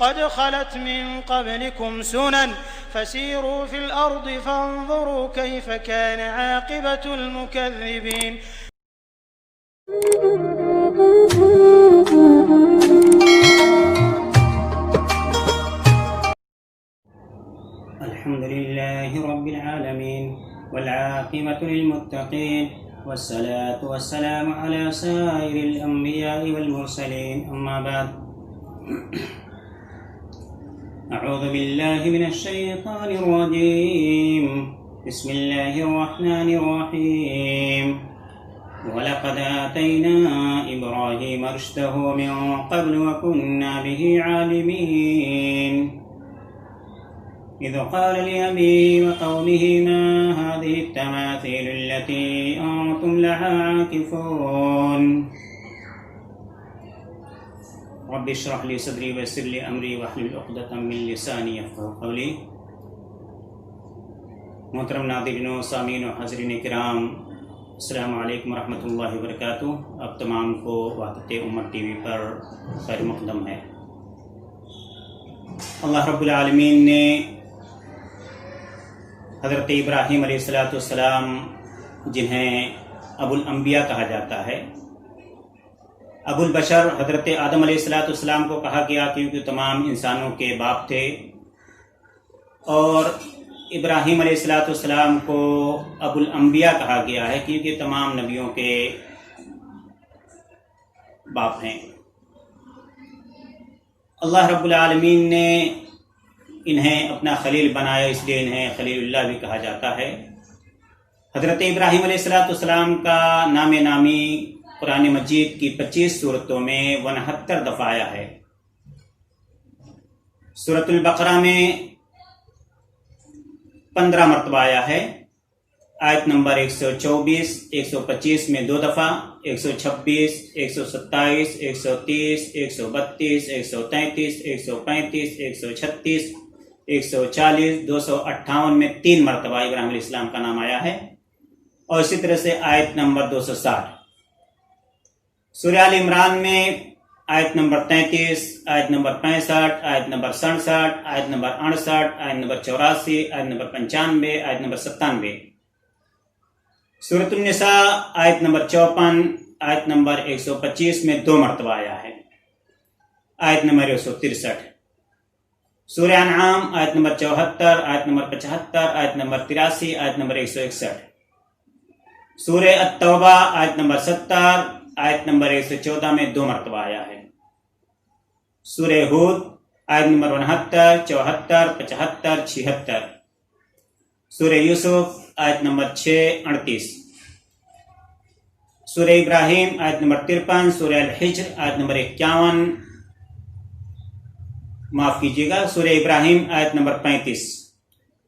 قد خلت من قبلكم سنن فسيروا في الأرض فانظروا كيف كان عاقبة المكذبين. الحمد لله رب العالمين والعاقبة للمتقين والصلاة والسلام على سائر الأنبياء والمرسلين أما بعد أعوذ بالله من الشيطان الرجيم بسم الله الرحمن الرحيم ولقد آتينا إبراهيم رشده من قبل وكنا به عالمين إذ قال لأبيه وقومه ما هذه التماثيل التي أنتم لها عاكفون رب اشرح لي صدري ويسر لي أمري واحلل عقدة من لساني يفقهوا قولي. محترم ناظرین و سامعین و حاضرین کرام، السلام علیکم ورحمۃ اللہ وبرکاتہ. آپ تمام کو وحدت امت ٹی وی پر خیر مقدم ہے. اللہ رب العالمین نے حضرت ابراہیم علیہ السلام جنہیں ابو الانبیاء کہا جاتا ہے، ابو البشر حضرت آدم علیہ السلام کو کہا گیا کیونکہ تمام انسانوں کے باپ تھے، اور ابراہیم علیہ السلام کو ابو الانبیاء کہا گیا ہے کیونکہ تمام نبیوں کے باپ ہیں. اللہ رب العالمین نے انہیں اپنا خلیل بنایا، اس لیے انہیں خلیل اللہ بھی کہا جاتا ہے. حضرت ابراہیم علیہ السلام کا نام نامی قرآن مجید کی 25 صورتوں میں 69 دفعہ آیا ہے. سورۃ البقرہ میں 15 مرتبہ آیا ہے. آیت نمبر 124 125 میں 2 دفعہ، 126 127 130 132 133 135 136 140 258 میں 3 مرتبہ ابراہیم علیہ السلام کا نام آیا ہے. اور اسی طرح سے آیت نمبر 260 سورہ آل عمران میں آیت نمبر 33 آیت نمبر 65 آیت نمبر 67 آیت نمبر 68 آیت نمبر 84 آیت نمبر 95 آیت نمبر 97. سورۃ النساء آیت نمبر 54 آیت نمبر 125 میں 2 مرتبہ آیا ہے. آیت نمبر 163. سورہ انعام آیت نمبر 74 آیت نمبر 75 آیت نمبر 83 آیت نمبر 161. سورہ التوبہ آیت نمبر 70 آیت نمبر 114 میں 2 مرتبہ آیا ہے. سورہ ہود آیت نمبر 69 74 75 76. سورہ یوسف آیت نمبر 6 38. سورہ ابراہیم آیت نمبر 53. سورہ الحجر آیت نمبر 51 معاف کیجیے گا سورہ ابراہیم آیت نمبر 35.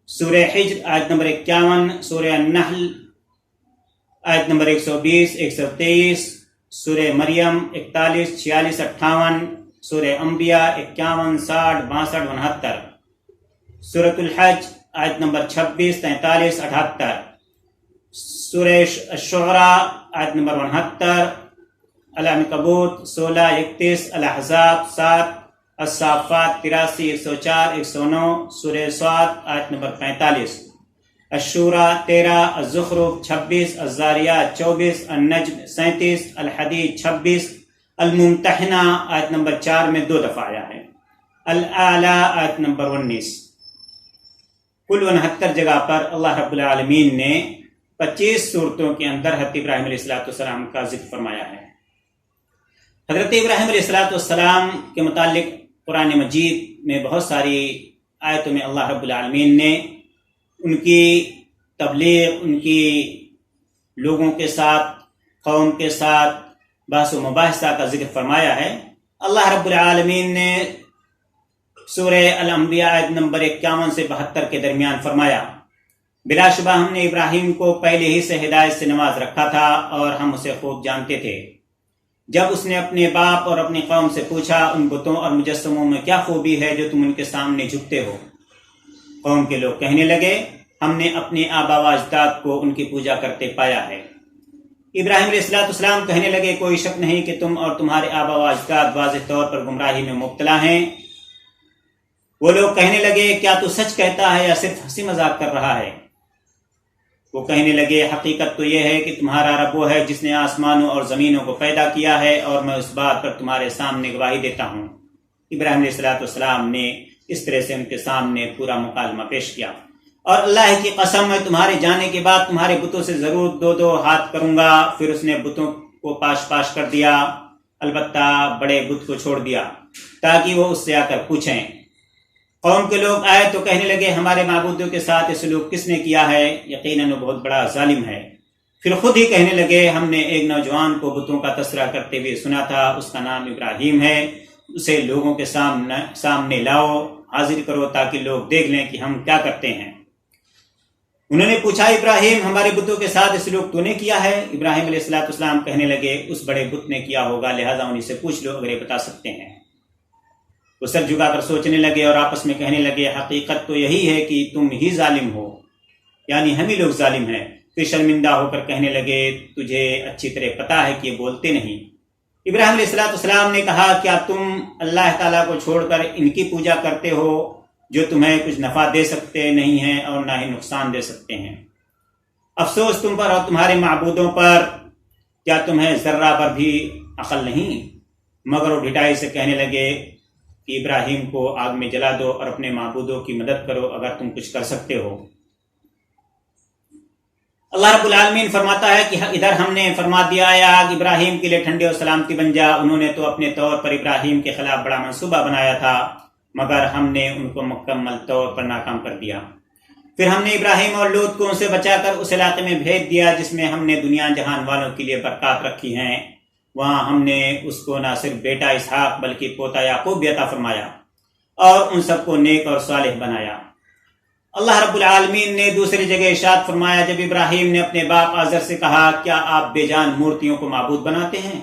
سورہ حجر آیت نمبر 51. سورہ النحل آیت نمبر 120 123. سورہ مریم 41 46 58. سورہ انبیاء 51 60 62 69. سورۃ الحج آیت نمبر 26 43 78. سورہ الشعراء آیت نمبر 69. العنکبوت 16 31. الاحزاب 7. الصافات 83 104 109. سورہ صاد آیت نمبر 45. الشورى 13. الزخرف 26. الزاریات 24. النجم 37. الحدید 26. الممتحنہ آیت نمبر 4 میں 2 دفعہ آیا ہے. الاعلیٰ آیت نمبر 19. کل 69 جگہ پر اللہ رب العالمین نے 25 صورتوں کے اندر حضرت ابراہیم علیہ السلام کا ذکر فرمایا ہے. حضرت ابراہیم علیہ السلام کے متعلق قرآن مجید میں بہت ساری آیتوں میں اللہ رب العالمین نے ان کی تبلیغ، ان کی لوگوں کے ساتھ، قوم کے ساتھ بحث و مباحثہ کا ذکر فرمایا ہے. اللہ رب العالمین نے سورہ الانبیاء آیت نمبر 51 سے 72 کے درمیان فرمایا، بلا شبہ ہم نے ابراہیم کو پہلے ہی سے ہدایت سے نواز رکھا تھا اور ہم اسے خوب جانتے تھے. جب اس نے اپنے باپ اور اپنی قوم سے پوچھا ان بتوں اور مجسموں میں کیا خوبی ہے جو تم ان کے سامنے جھکتے ہو، قوم کے لوگ کہنے لگے ہم نے اپنے آبا و اجداد کو ان کی پوجا کرتے پایا ہے. ابراہیم علیہ السلام کہنے لگے کوئی شک نہیں کہ تم اور تمہارے آبا و اجداد واضح طور پر گمراہی میں مبتلا ہیں. وہ لوگ کہنے لگے کیا تو سچ کہتا ہے یا صرف ہنسی مذاق کر رہا ہے؟ وہ کہنے لگے حقیقت تو یہ ہے کہ تمہارا رب وہ ہے جس نے آسمانوں اور زمینوں کو پیدا کیا ہے، اور میں اس بات پر تمہارے سامنے گواہی دیتا ہوں۔ ابراہیم علیہ السلام نے اس طرح سے ان کے سامنے پورا مکالمہ پیش کیا، اور اللہ کی قسم میں تمہارے جانے کے بعد تمہارے بتوں سے ضرور 2 ہاتھ کروں گا۔ پھر اس نے بتوں کو پاش کر دیا، البتہ بڑے بت کو چھوڑ دیا تاکہ وہ اس سے آ کر پوچھیں۔ قوم کے لوگ آئے تو کہنے لگے ہمارے معبودوں کے ساتھ یہ سلوک کس نے کیا ہے؟ یقیناً وہ بہت بڑا ظالم ہے۔ پھر خود ہی کہنے لگے ہم نے ایک نوجوان کو بتوں کا تذکرہ کرتے ہوئے سنا تھا، اس کا نام ابراہیم ہے، اسے لوگوں کے سامنے لاؤ، حاضر کرو تاکہ لوگ دیکھ لیں کہ ہم کیا کرتے ہیں۔ انہوں نے پوچھا ابراہیم ہمارے بتوں کے ساتھ سلوک تو نے کیا ہے؟ ابراہیم علیہ السلام کہنے لگے اس بڑے بت نے کیا ہوگا، لہذا انہیں سے پوچھ لو اگر یہ بتا سکتے ہیں۔ وہ سر جھکا کر سوچنے لگے اور آپس میں کہنے لگے حقیقت تو یہی ہے کہ تم ہی ظالم ہو، یعنی ہم ہی لوگ ظالم ہیں۔ پھر شرمندہ ہو کر کہنے لگے تجھے اچھی طرح پتا ہے کہ یہ بولتے نہیں۔ ابراہیم علیہ السلام نے کہا کیا تم اللہ تعالیٰ کو چھوڑ کر ان کی پوجا کرتے ہو جو تمہیں کچھ نفع دے سکتے نہیں ہیں اور نہ ہی نقصان دے سکتے ہیں؟ افسوس تم پر اور تمہارے معبودوں پر، کیا تمہیں ذرہ پر بھی عقل نہیں؟ مگر وہ ڈھٹائی سے کہنے لگے کہ ابراہیم کو آگ میں جلا دو اور اپنے معبودوں کی مدد کرو اگر تم کچھ کر سکتے ہو۔ اللہ رب العالمین فرماتا ہے کہ ادھر ہم نے فرما دیا ہے آگ ابراہیم کے لیے ٹھنڈے اور سلامتی بن جا۔ انہوں نے تو اپنے طور پر ابراہیم کے خلاف بڑا منصوبہ بنایا تھا، مگر ہم نے ان کو مکمل طور پر ناکام کر دیا۔ پھر ہم نے ابراہیم اور لوط کو ان سے بچا کر اس علاقے میں بھیج دیا جس میں ہم نے دنیا جہان والوں کے لیے برکات رکھی ہیں۔ وہاں ہم نے اس کو نہ صرف بیٹا اسحاق بلکہ پوتا یعقوب بھی عطا فرمایا، اور ان سب کو نیک اور صالح بنایا۔ اللہ رب العالمین نے دوسری جگہ ارشاد فرمایا جب ابراہیم نے اپنے باپ آزر سے کہا کیا آپ بے جان مورتیوں کو معبود بناتے ہیں؟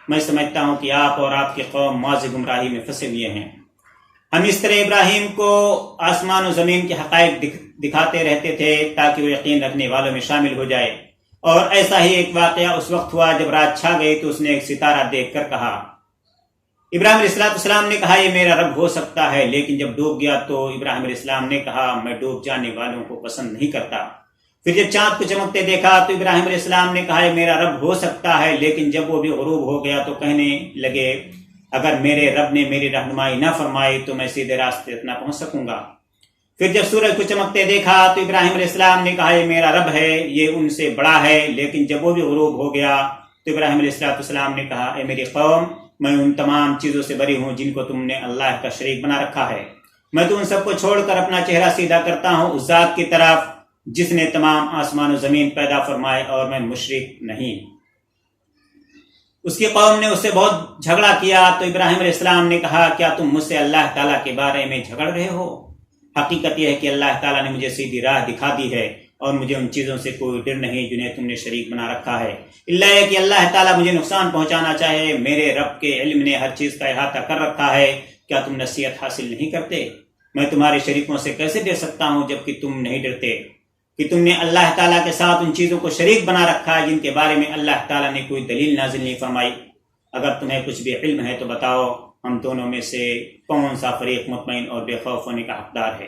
میں سمجھتا ہوں کہ آپ اور آپ کی قوم موضع گمراہی میں پھنسے ہوئے ہیں۔ ہم اس طرح ابراہیم کو آسمان و زمین کے حقائق دکھاتے رہتے تھے تاکہ وہ یقین رکھنے والوں میں شامل ہو جائے، اور ایسا ہی ایک واقعہ اس وقت ہوا جب رات چھا گئی تو اس نے ایک ستارہ دیکھ کر کہا۔ ابراہیم علیہ السلام نے کہا یہ میرا رب ہو سکتا ہے، لیکن جب ڈوب گیا تو ابراہیم علیہ السلام نے کہا میں ڈوب جانے والوں کو پسند نہیں کرتا۔ پھر جب چاند کو چمکتے دیکھا تو ابراہیم علیہ السلام نے کہا یہ میرا رب ہو سکتا ہے، لیکن جب وہ بھی غروب ہو گیا تو کہنے لگے اگر میرے رب نے میری رہنمائی نہ فرمائی تو میں سیدھے راستے تک نہ پہنچ سکوں گا۔ پھر جب سورج کو چمکتے دیکھا تو ابراہیم علیہ السلام نے کہا یہ میرا رب ہے، یہ ان سے بڑا ہے، لیکن جب وہ بھی غروب ہو گیا تو ابراہیم علیہ السلام نے کہا اے میری قوم میں ان تمام چیزوں سے بری ہوں جن کو تم نے اللہ کا شریک بنا رکھا ہے۔ میں تو ان سب کو چھوڑ کر اپنا چہرہ سیدھا کرتا ہوں اس ذات کی طرف جس نے تمام آسمان و زمین پیدا فرمائے، اور میں مشرک نہیں۔ اس کی قوم نے اس سے بہت جھگڑا کیا تو ابراہیم علیہ السلام نے کہا کیا تم مجھ سے اللہ تعالیٰ کے بارے میں جھگڑ رہے ہو؟ حقیقت یہ ہے کہ اللہ تعالیٰ نے مجھے سیدھی راہ دکھا دی ہے، اور مجھے ان چیزوں سے کوئی ڈر نہیں جنہیں تم نے شریک بنا رکھا ہے، اللہ یہ کہ اللہ تعالیٰ مجھے نقصان پہنچانا چاہے۔ میرے رب کے علم نے ہر چیز کا احاطہ کر رکھا ہے، کیا تم نصیحت حاصل نہیں کرتے؟ میں تمہارے شریکوں سے کیسے ڈر سکتا ہوں جبکہ تم نہیں ڈرتے؟ کہ تم نے اللہ تعالیٰ کے ساتھ ان چیزوں کو شریک بنا رکھا ہے جن کے بارے میں اللہ تعالیٰ نے کوئی دلیل نازل نہیں فرمائی۔ اگر تمہیں کچھ بھی علم ہے تو بتاؤ ہم دونوں میں سے کون سا فریق مطمئن اور بے خوف ہونے کا حقدار ہے؟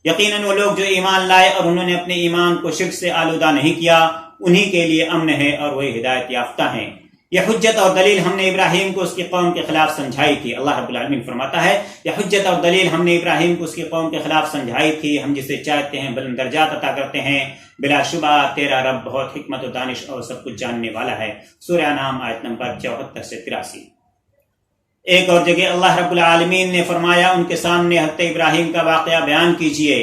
یقیناً وہ لوگ جو ایمان لائے اور انہوں نے اپنے ایمان کو شرک سے آلودہ نہیں کیا انہی کے لیے امن ہے اور وہی ہدایت یافتہ ہیں۔ یہ حجت اور دلیل ہم نے ابراہیم کو اس کی قوم کے خلاف سمجھائی تھی۔ اللہ رب العالمین فرماتا ہے یہ حجت اور دلیل ہم نے ابراہیم کو اس کی قوم کے خلاف سمجھائی تھی، ہم جسے چاہتے ہیں بلند درجات عطا کرتے ہیں، بلا شبہ تیرا رب بہت حکمت و دانش اور سب کچھ جاننے والا ہے۔ سورہ انعام آیت نمبر 74 سے 83۔ ایک اور جگہ اللہ رب العالمین نے فرمایا ان کے سامنے حضرت ابراہیم کا واقعہ بیان کیجئے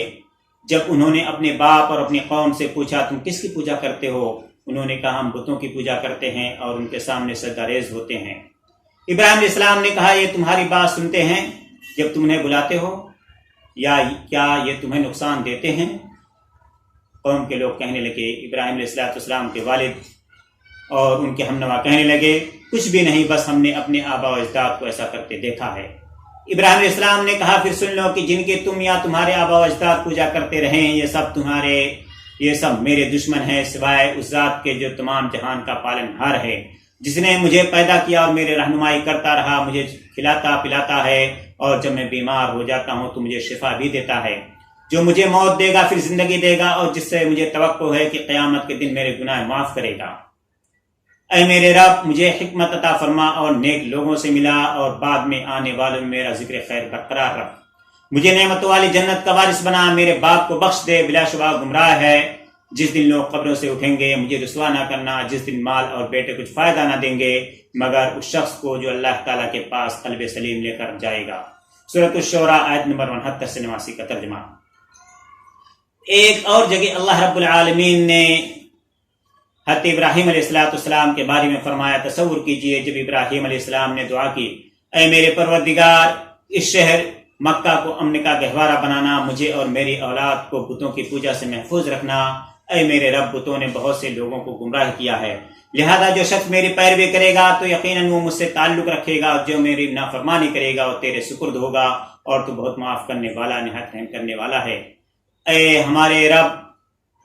جب انہوں نے اپنے باپ اور اپنی قوم سے پوچھا تم کس کی پوجا کرتے ہو؟ انہوں نے کہا ہم بتوں کی پوجا کرتے ہیں اور ان کے سامنے سجدہ ریز ہوتے ہیں۔ ابراہیم علیہ السلام نے کہا یہ تمہاری بات سنتے ہیں جب تم انہیں بلاتے ہو، یا کیا یہ تمہیں نقصان دیتے ہیں؟ قوم کے لوگ کہنے لگے، ابراہیم علیہ السلام کے والد اور ان کے ہمنوا کہنے لگے کچھ بھی نہیں، بس ہم نے اپنے آبا و اجداد کو ایسا کرتے دیکھا ہے۔ ابراہیم علیہ السلام نے کہا پھر سن لو کہ جن کے تم یا تمہارے آبا و اجداد پوجا کرتے رہے یہ سب میرے دشمن ہیں سوائے اس ذات کے جو تمام جہان کا پالن ہار ہے، جس نے مجھے پیدا کیا اور میرے رہنمائی کرتا رہا، مجھے کھلاتا پلاتا ہے اور جب میں بیمار ہو جاتا ہوں تو مجھے شفا بھی دیتا ہے، جو مجھے موت دے گا پھر زندگی دے گا، اور جس سے مجھے توقع ہے کہ قیامت کے دن میرے گناہ معاف کرے گا۔ اے میرے رب، مجھے حکمت عطا فرما اور نیک لوگوں سے ملا، اور بعد میں آنے والوں میں میرا ذکر خیر برقرار رکھ۔ مجھے نعمتوں والی جنت کا وارث بنا، میرے باپ کو بخش دے، بلا شبہ گمراہ ہے۔ جس دن لوگ قبروں سے اٹھیں گے مجھے رسوا نہ کرنا، جس دن مال اور بیٹے کچھ فائدہ نہ دیں گے مگر اس شخص کو جو اللہ تعالیٰ کے پاس قلب سلیم لے کر جائے گا۔ سورۃ الشعراء آیت نمبر 69 سے 89 کا ترجمہ۔ ایک اور جگہ اللہ رب العالمین نے حضرت ابراہیم علیہ السلام کے بارے میں فرمایا، تصور کیجئے جب ابراہیم علیہ السلام نے دعا کی، اے میرے پروردگار، اس شہر مکہ کو امن کا گہوارہ بنانا، مجھے اور میری اولاد کو بتوں کی پوجا سے محفوظ رکھنا۔ اے میرے رب، بتوں نے بہت سے لوگوں کو گمراہ کیا ہے، لہذا جو شخص میری پیروی کرے گا تو یقیناً وہ مجھ سے تعلق رکھے گا، اور جو میری نافرمانی کرے گا وہ تیرے سپرد ہوگا، اور تو بہت معاف کرنے والا، نہایت رحم کرنے والا ہے۔ اے ہمارے رب،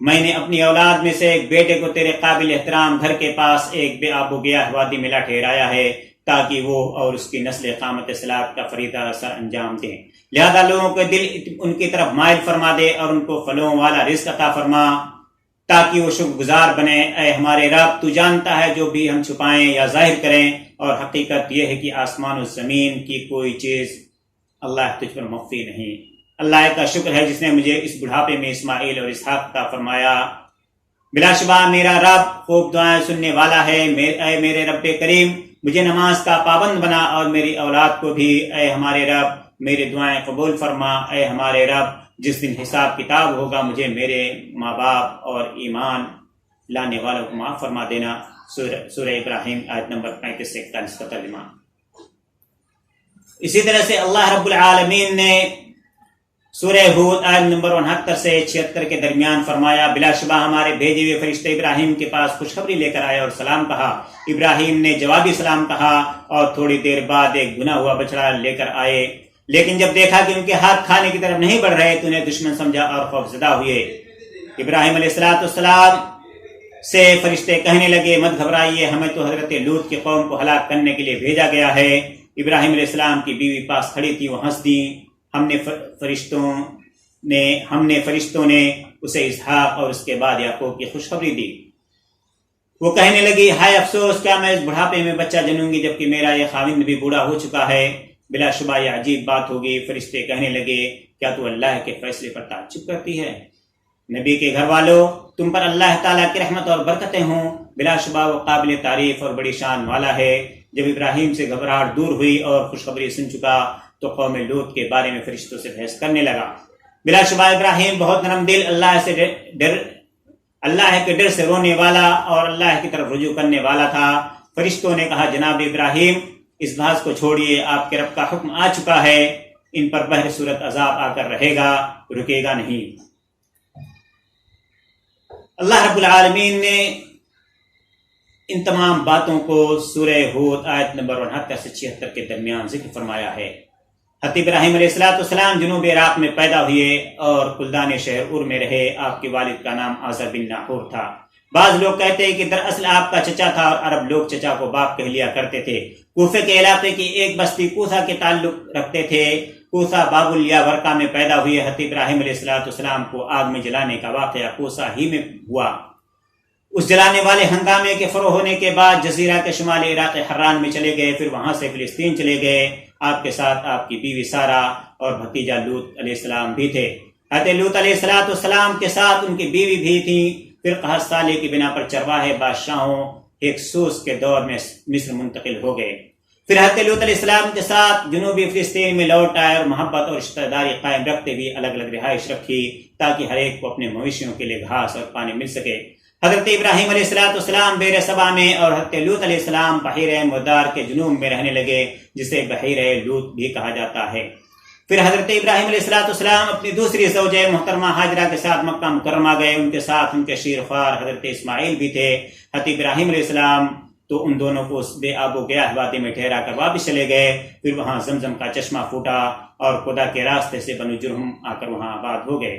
میں نے اپنی اولاد میں سے ایک بیٹے کو تیرے قابل احترام گھر کے پاس ایک بے آب و گیا وادی میں لا ٹھہرایا ہے، تاکہ وہ اور اس کی نسل قامت صلاۃ کا فریضہ سر انجام دیں، لہذا لوگوں کے دل ان کی طرف مائل فرما دے، اور ان کو پھلوں والا رزق عطا فرما تاکہ وہ شکر گزار بنے۔ اے ہمارے رب، تو جانتا ہے جو بھی ہم چھپائیں یا ظاہر کریں، اور حقیقت یہ ہے کہ آسمان و زمین کی کوئی چیز اللہ تجھ پر مخفی نہیں۔ اللہ کا شکر ہے جس نے مجھے اس بڑھاپے میں اسماعیل اور اسحاق عطا فرمایا۔ بلا شبہ میرا رب خوب دعائیں سننے والا ہے۔ اے میرے رب کریم، مجھے نماز کا پابند بنا، اور میری اولاد کو بھی۔ اے ہمارے رب، میری دعائیں قبول فرما۔ اے ہمارے رب، جس دن حساب کتاب ہوگا مجھے، میرے ماں باپ اور ایمان لانے والوں کو معاف فرما دینا۔ سورہ ابراہیم آیت نمبر 35 سے 41 کا ترجمہ۔ اسی طرح سے اللہ رب العالمین نے سورہ ہود آیت نمبر 69 سے 76 کے درمیان فرمایا، بلا شبہ ہمارے بھیجے ہوئے فرشتے ابراہیم کے پاس خوشخبری لے کر آئے اور سلام کہا۔ ابراہیم نے جوابی سلام کہا، اور تھوڑی دیر بعد ایک بنا ہوا بچڑا لے کر آئے، لیکن جب دیکھا کہ ان کے ہاتھ کھانے کی طرف نہیں بڑھ رہے تو انہیں دشمن سمجھا اور خوفزدہ ہوئے۔ ابراہیم علیہ السلام سے فرشتے کہنے لگے، مت گھبرائیے، ہمیں تو حضرت لوط کی قوم کو ہلاک کرنے کے لیے بھیجا گیا ہے۔ ابراہیم علیہ السلام کی بیوی پاس کھڑی تھی، وہ ہنس دیں۔ ہم نے فرشتوں نے اسے اسحاق اور اس کے بعد یعقوب کی خوشخبری دی۔ وہ کہنے لگی، ہائے افسوس، کیا میں اس بڑھاپے میں بچہ جنوں گی جبکہ میرا یہ خاوند بھی بوڑھا ہو چکا ہے؟ بلا شبہ یہ عجیب بات ہوگی۔ فرشتے کہنے لگے، کیا تو اللہ کے فیصلے پر تعجب کرتی ہے؟ نبی کے گھر والوں، تم پر اللہ تعالیٰ کی رحمت اور برکتیں ہوں، بلا شبہ وہ قابل تعریف اور بڑی شان والا ہے۔ جب ابراہیم سے گھبراہٹ دور ہوئی اور خوشخبری سن چکا تو قوم لوط کے بارے میں فرشتوں سے بحث کرنے لگا۔ بلا شبہ ابراہیم بہت نرم دل، اللہ کے ڈر سے رونے والا اور اللہ کی طرف رجوع کرنے والا تھا۔ فرشتوں نے کہا، جناب ابراہیم، اس بحث کو چھوڑیے، آپ کے رب کا حکم آ چکا ہے، ان پر بہر صورت عذاب آ کر رہے گا، رکے گا نہیں۔ اللہ رب العالمین نے ان تمام باتوں کو سورہ ہود آیت نمبر 69 سے 76 کے درمیان ذکر فرمایا ہے۔ حضرت ابراہیم علیہ السلام جنوب عراق میں پیدا ہوئے اور کلدان شہر ار میں رہے۔ آپ کے والد کا نام آزر بن ناہور تھا۔ بعض لوگ کہتے ہیں کہ دراصل آپ کا چچا تھا، اور عرب لوگ چچا کو باپ کہہ لیا کرتے تھے۔ کوفے کے علاقے کی ایک بستی کوسا کے تعلق رکھتے تھے۔ کوسا بابل یا ورقہ میں پیدا ہوئے۔ حضرت ابراہیم علیہ السلام کو آگ میں جلانے کا واقعہ کوسا ہی میں ہوا۔ اس جلانے والے ہنگامے کے فروغ ہونے کے بعد جزیرہ کے شمالی عراق حران میں چلے گئے، پھر وہاں سے فلسطین چلے گئے۔ آپ کے ساتھ آپ کی بیوی سارہ اور بھتیجا لوط علیہ السلام بھی تھے۔ حضرت لوط علیہ السلام کے ساتھ ان کی بیوی بھی تھی۔ پھر قحط سالی کی بنا پر چرواہے بادشاہوں ہکسوس کے دور میں مصر منتقل ہو گئے۔ پھر حضرت لوط علیہ السلام کے ساتھ جنوبی فلسطین میں لوٹ آئے اور محبت اور رشتہ داری قائم رکھتے ہوئے الگ الگ رہائش رکھی تاکہ ہر ایک کو اپنے مویشیوں کے لیے گھاس اور پانی مل سکے۔ حضرت ابراہیم علیہ السلام بیر سبا میں اور حضرت لوط علیہ السلام بحیرہ مدار کے جنوب میں رہنے لگے، جسے بحیرہ لوط بھی کہا جاتا ہے۔ پھر حضرت ابراہیم علیہ السلام اپنی دوسری زوجہ محترمہ ہاجرہ کے ساتھ مکہ مکرمہ گئے۔ ان کے ساتھ ان کے شیرخوار حضرت اسماعیل بھی تھے۔ حضرت ابراہیم علیہ السلام تو ان دونوں کو اس بے آب و گیاہ وادی میں ٹھہرا کر واپس چلے گئے۔ پھر وہاں زمزم کا چشمہ پھوٹا اور خدا کے راستے سے بنو جرہم آ کر وہاں آباد ہو گئے۔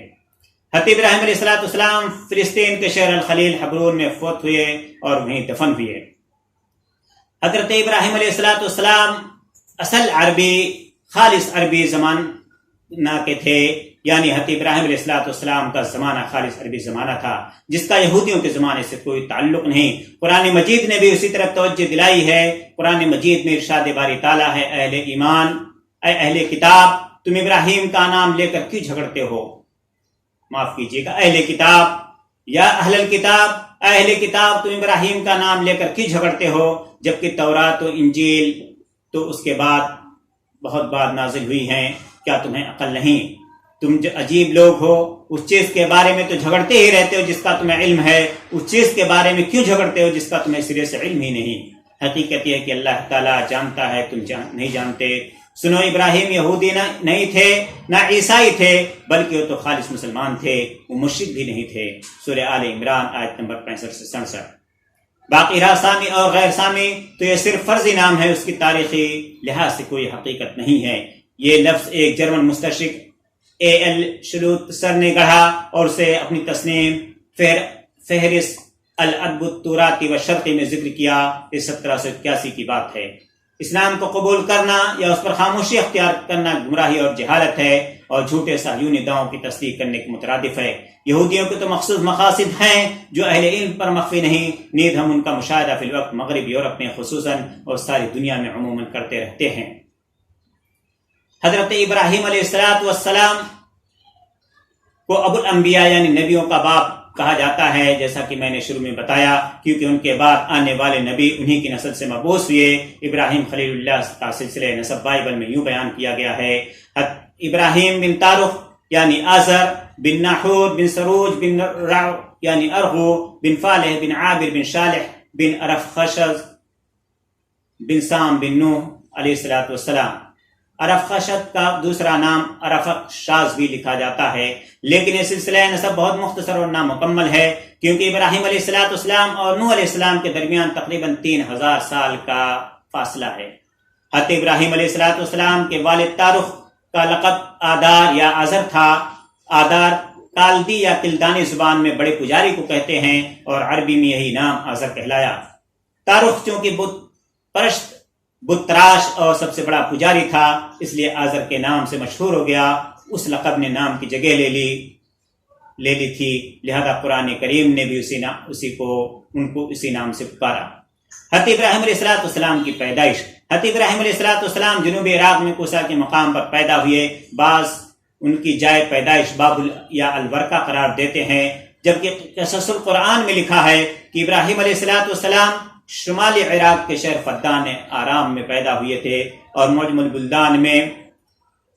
حضرت ابراہیم علیہ السلام فلسطین کے شہر الخلیل حبرون میں فوت ہوئے اور وہیں دفن ہوئے۔ حضرت ابراہیم علیہ السلام اصل عربی خالص عربی زمانہ کے تھے، یعنی حضرت ابراہیم علیہ السلام کا زمانہ خالص عربی زمانہ تھا جس کا یہودیوں کے زمانے سے کوئی تعلق نہیں۔ قرآن مجید نے بھی اسی طرف توجہ دلائی ہے۔ قرآن مجید میں ارشاد باری تعالیٰ ہے، اہل ایمان، اے اہل کتاب، تم ابراہیم کا نام لے کر کیوں جھگڑتے ہو؟ معاف کیجیے گا، اہل کتاب یا اہل الکتاب، اہل کتاب تم ابراہیم کا نام لے کر کیوں جھگڑتے ہو، جبکہ تورات و انجیل تو اس کے بعد بہت بعد نازل ہوئی ہیں، کیا تمہیں عقل نہیں؟ تم جو عجیب لوگ ہو، اس چیز کے بارے میں تو جھگڑتے ہی رہتے ہو جس کا تمہیں علم ہے، اس چیز کے بارے میں کیوں جھگڑتے ہو جس کا تمہیں سرے سے علم ہی نہیں؟ حقیقت یہ ہے کہ اللہ تعالیٰ جانتا ہے، تم نہیں جانتے۔ سنو، ابراہیم یہودی نہیں تھے نہ عیسائی تھے، بلکہ وہ تو خالص مسلمان تھے، وہ مشرک بھی نہیں تھے۔ سورہ آل عمران آیت نمبر 65 سے 67۔ باقی رہا سامی اور غیر سامی تو یہ صرف فرضی نام ہے، اس کی تاریخی لحاظ سے کوئی حقیقت نہیں ہے۔ یہ لفظ ایک جرمن مستشرق A.L. شلوتسر نے گڑھا اور اسے اپنی تصنیف فہرست الادب التوراتی و شرقی میں ذکر کیا۔ یہ 1781 کی بات ہے۔ اسلام کو قبول کرنا یا اس پر خاموشی اختیار کرنا گمراہی اور جہالت ہے، اور جھوٹے صہیونی دعووں کی تصدیق کرنے کے مترادف ہے۔ یہودیوں کے تو مخصوص مقاصد ہیں جو اہل علم پر مخفی نہیں، نیز ہم ان کا مشاہدہ فی الوقت مغرب یورپ میں خصوصاً اور ساری دنیا میں عموماً کرتے رہتے ہیں۔ حضرت ابراہیم علیہ السلام کو ابو الانبیاء یعنی نبیوں کا باپ کہا جاتا ہے، جیسا کہ میں نے شروع میں بتایا، کیونکہ ان کے بعد آنے والے نبی انہی کی نسل سے مبعوث ہوئے۔ ابراہیم خلیل اللہ کا سلسلہ نسب بائبل میں یوں بیان کیا گیا ہے: ابراہیم بن تارخ یعنی آزر، بن ناحور، بن سروج، بن رعو یعنی ارغو، بن فالح، بن عابر، بن شالح، بن ارفخشد، بن سام، بن نوح علیہ السلام۔ ارفخشد کا دوسرا نام ارفخشاز بھی لکھا جاتا ہے، لیکن یہ سلسلہ نسب بہت مختصر اور نامکمل ہے، کیونکہ ابراہیم علیہ السلام اور نوح علیہ السلام کے درمیان تقریباً 3000 سال کا فاصلہ ہے۔ حضرت ابراہیم علیہ السلام کے والد تارخ کا لقب آدار یا آزر تھا۔ آدار کالدی یا کلدانی زبان میں بڑے پجاری کو کہتے ہیں، اور عربی میں یہی نام آزر کہلایا۔ تارخ چونکہ بت پرست، بت تراش اور سب سے بڑا پجاری تھا، اس لیے آزر کے نام سے مشہور ہو گیا۔ اس لقب نے نام کی جگہ لے لی تھی، لہذا قرآن کریم نے بھی ان کو اسی نام سے پکارا۔ حضرت ابراہیم علیہ السلام کی پیدائش۔ حضرت ابراہیم علیہ السلام جنوبی عراق میں کوسا کے مقام پر پیدا ہوئے۔ بعض ان کی جائے پیدائش بابل یا الورقہ قرار دیتے ہیں، جبکہ قصص القرآن میں لکھا ہے کہ ابراہیم علیہ السلام شمالی عراق کے شہر فدان آرام میں پیدا ہوئے تھے، اور معجم البلدان میں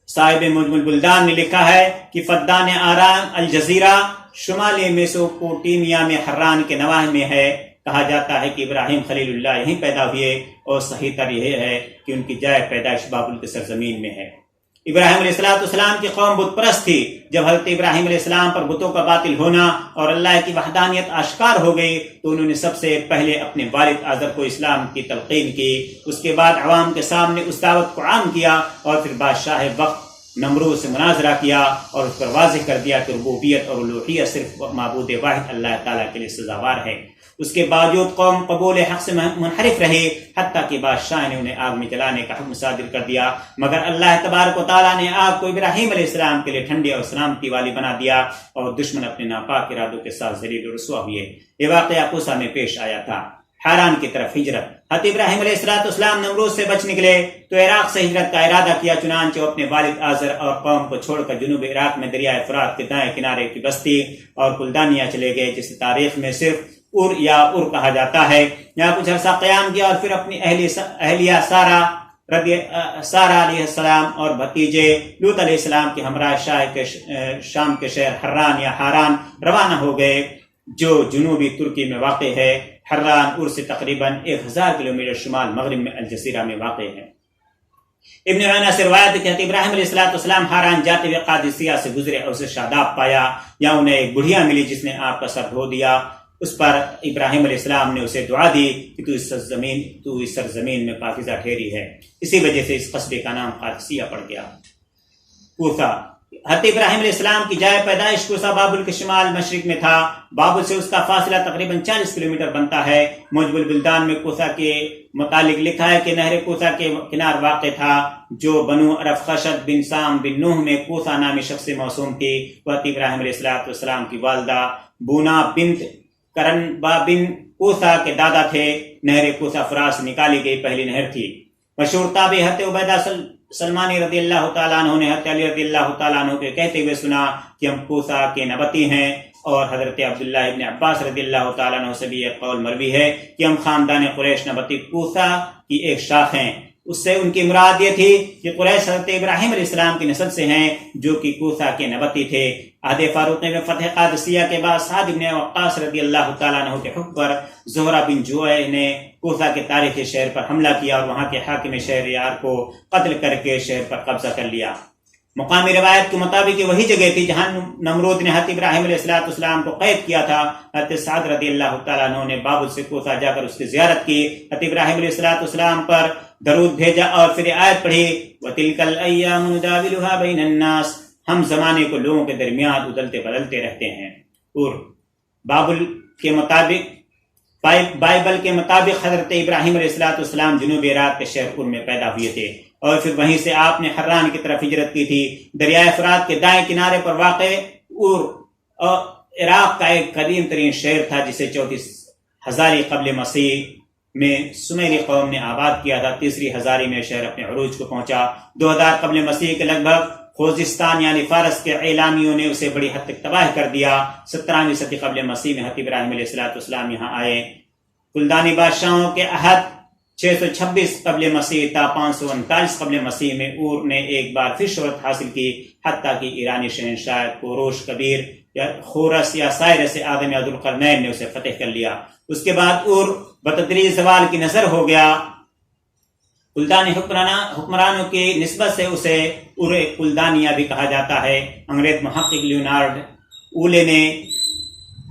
صاحب معجم البلدان نے لکھا ہے کہ فدان آرام الجزیرہ شمالی میسوپوٹیمیا میں حران کے نواح میں ہے۔ کہا جاتا ہے کہ ابراہیم خلیل اللہ یہیں پیدا ہوئے، اور صحیح تر یہ ہے کہ ان کی جائے پیدائش بابل کی سرزمین میں ہے۔ ابراہیم علیہ السلام کی قوم بت پرست تھی۔ جب حضرت ابراہیم علیہ السلام پر بتوں کا باطل ہونا اور اللہ کی وحدانیت آشکار ہو گئی تو انہوں نے سب سے پہلے اپنے والد آزر کو اسلام کی تلقین کی، اس کے بعد عوام کے سامنے اس دعوت کو عام کیا، اور پھر بادشاہ وقت نمرود سے مناظرہ کیا اور اس پر واضح کر دیا کہ ربوبیت اور الوہیت صرف معبود واحد اللہ تعالیٰ کے لیے سزاوار ہے۔ اس کے باوجود قوم قبول حق سے منحرف رہی، حتیٰ کہ بادشاہ نے انہیں آگ میں جلانے کا حکم صادر کر دیا، مگر اللہ تبارک و تعالیٰ نے آگ کو ابراہیم علیہ السلام کے لیے ٹھنڈی اور سلامتی والی بنا دیا، اور دشمن اپنے ناپاک ارادوں کے ساتھ ذلیل و رسوا ہوئے۔ یہ واقعہ کوسا میں پیش آیا تھا۔ حران کی طرف ہجرت۔ حضرت ابراہیم علیہ السلام نمرود سے بچ نکلے تو عراق سے ہجرت کا ارادہ کیا، چنانچہ وہ اپنے والد آزر اور قوم کو چھوڑ کر جنوب عراق میں دریائے فرات کے دائیں کنارے کی بستی اور کلدانیہ چلے گئے، جسے تاریخ میں صرف ار یا ار کہا جاتا ہے۔ یہاں کچھ عرصہ قیام کیا اور پھر اپنی اہلیہ سارہ علیہ السلام اور بھتیجے لوط علیہ السلام کے ہمراہ شام کے شہر حران یا حاران روانہ ہو گئے، جو جنوبی ترکی میں واقع ہے۔ حران ار سے تقریباً 1000 کلومیٹر شمال مغرب میں الجزیرہ میں واقع ہے۔ ابن عینہ سے روایت ہے کہ ابراہیم علیہ السلام حران جاتے ہوئے قادسیہ سے گزرے اور اسے شاداب پایا، یا انہیں ایک بڑھیا ملی جس نے آپ کا سر دھو دیا۔ اس پر ابراہیم علیہ السلام نے اسے دعا دی کہ تو اس سرزمین میں پاکیزہ ٹھہری ہے، اسی وجہ سے اس قصبے کا نام قادسیہ پڑ گیا۔ کوفہ۔ حضرت ابراہیم علیہ السلام کی جائے پیدائش کوسا بابل کے شمال مشرق میں تھا. بابل سے اس کا فاصلہ تقریباً 40 کلومیٹر بنتا ہے. موجب البلدان میں کوسا کے متعلق لکھا ہے کہ نہر کوسا کے کنار واقع تھا جو بنو ارفخشد بن سام بن نوح میں کوسا نامی شخص سے موسوم تھی. وہ ابراہیم علیہ السلام کی والدہ بونا بنت کرنبا بن کوسا کے دادا تھے. نہر کوسا فرات سے نکالی گئی پہلی نہر تھی. مشہور تابعی حضرت عبیدہ سلمانی رضی اللہ تعالیٰ عنہ نے حضرت علی رضی اللہ تعالیٰ عنہ کے کہتے ہوئے سنا کہ ہم کوسا کے نبتی ہیں، اور حضرت عبداللہ ابن عباس رضی اللہ تعالیٰ عنہ سے بھی یہ قول مروی ہے کہ ہم خاندان قریش نبتی کوسا کی ایک شاخ ہیں. اس سے ان کی مراد یہ تھی کہ قریش حضرت ابراہیم علیہ السلام کی نسل سے ہیں جو کہ کوسا کے نبتی تھے. عہد فاروق میں فتح قادسیہ کے بعد سعد بن وقاص رضی اللہ تعالیٰ عنہ کے حکم پر زہرہ بن جوع نے کوسا کے تاریخی شہر پر حملہ کیا اور وہاں کے حاکم شہریار کو قتل کر کے شہر پر قبضہ کر لیا. مقامی روایت کے مطابق یہ وہی جگہ تھی جہاں نمرود نے حضرت ابراہیم علیہ السلام کو قید کیا تھا. حضرت سعد رضی اللہ تعالیٰ عنہ نے بابل سے کوسا جا کر اس کی زیارت کی، حضرت ابراہیم علیہ السلام پر درود بھیجا اور پھر آیت پڑھی وَتِلْكَ الْأَيَّامُ نُدَاوِلُهَا بَيْنَ النَّاسِ. ہم زمانے کو لوگوں کے درمیان بدلتے بدلتے رہتے ہیں. اور بابل کے مطابق بائبل کے مطابق حضرت ابراہیم علیہ السلام جنوبی عراق کے شہر ار میں پیدا ہوئے تھے اور پھر وہیں سے آپ نے حران کی طرف ہجرت کی تھی. دریائے فرات کے دائیں کنارے پر واقع اور عراق کا ایک قدیم ترین شہر تھا جسے 34,000 قبل مسیح میں سمیری قوم نے آباد کیا تھا. 3 ہزاری میں شہر اپنے عروج کو پہنچا. 2000 قبل مسیح کے لگ بھگ خوزستان یعنی فارس کے اعلامیوں نے اسے بڑی حد تک تباہ کر دیا. 17ویں صدی قبل مسیح میں حضرت ابراہیم علیہ السلام یہاں آئے. کلدانی بادشاہوں کے عہد 626 قبل مسیح تا 539 قبل مسیح میں اور نے ایک بار پھر شہرت حاصل کی، حتیٰ کہ ایرانی شہنشاہ کوروش کبیر یا خورس یا سائرس آدم یا ذوالقرنین نے اسے فتح کر لیا. اس کے بعد اور بتدریج زوال کی نظر ہو گیا. کلدانی حکمرانوں کی نسبت سے اسے ار کلدانیہ بھی کہا جاتا ہے. انگریز محقق لیونارڈ اولے نے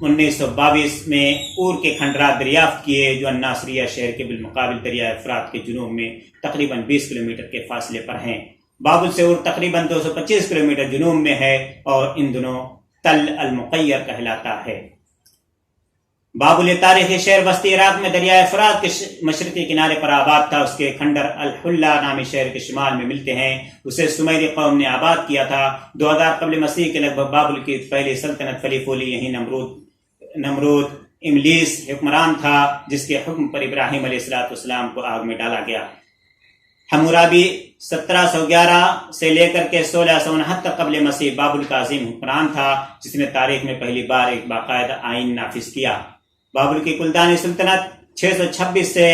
1922 میں اور کے کھنڈرات دریافت کیے جو الناصریہ شہر کے بالمقابل دریائے فرات کے جنوب میں تقریباً 20 کلومیٹر کے فاصلے پر ہیں. بابل سے اور تقریباً 225 کلومیٹر جنوب میں ہے اور ان دنوں تل المقیر کہلاتا ہے. بابل تاریخی شہر وسطی عراق میں دریائے فرات کے مشرقی کنارے پر آباد تھا. اس کے کھنڈر الحلہ نامی شہر کے شمال میں ملتے ہیں. اسے سمیری قوم نے آباد کیا تھا. 2000 قبل مسیح کے لگ بھگ بابل کی پہلی سلطنت فلیپولی یہی نمرود املیس حکمران تھا جس کے حکم پر ابراہیم علیہ السلام کو آگ میں ڈالا گیا. حمورابی 1711 سے لے کر کے 1669 قبل مسیح بابل کا عظیم حکمران تھا جس نے تاریخ میں پہلی بار ایک باقاعدہ آئین نافذ کیا. بابل کی کلدانی سلطنت 626 سے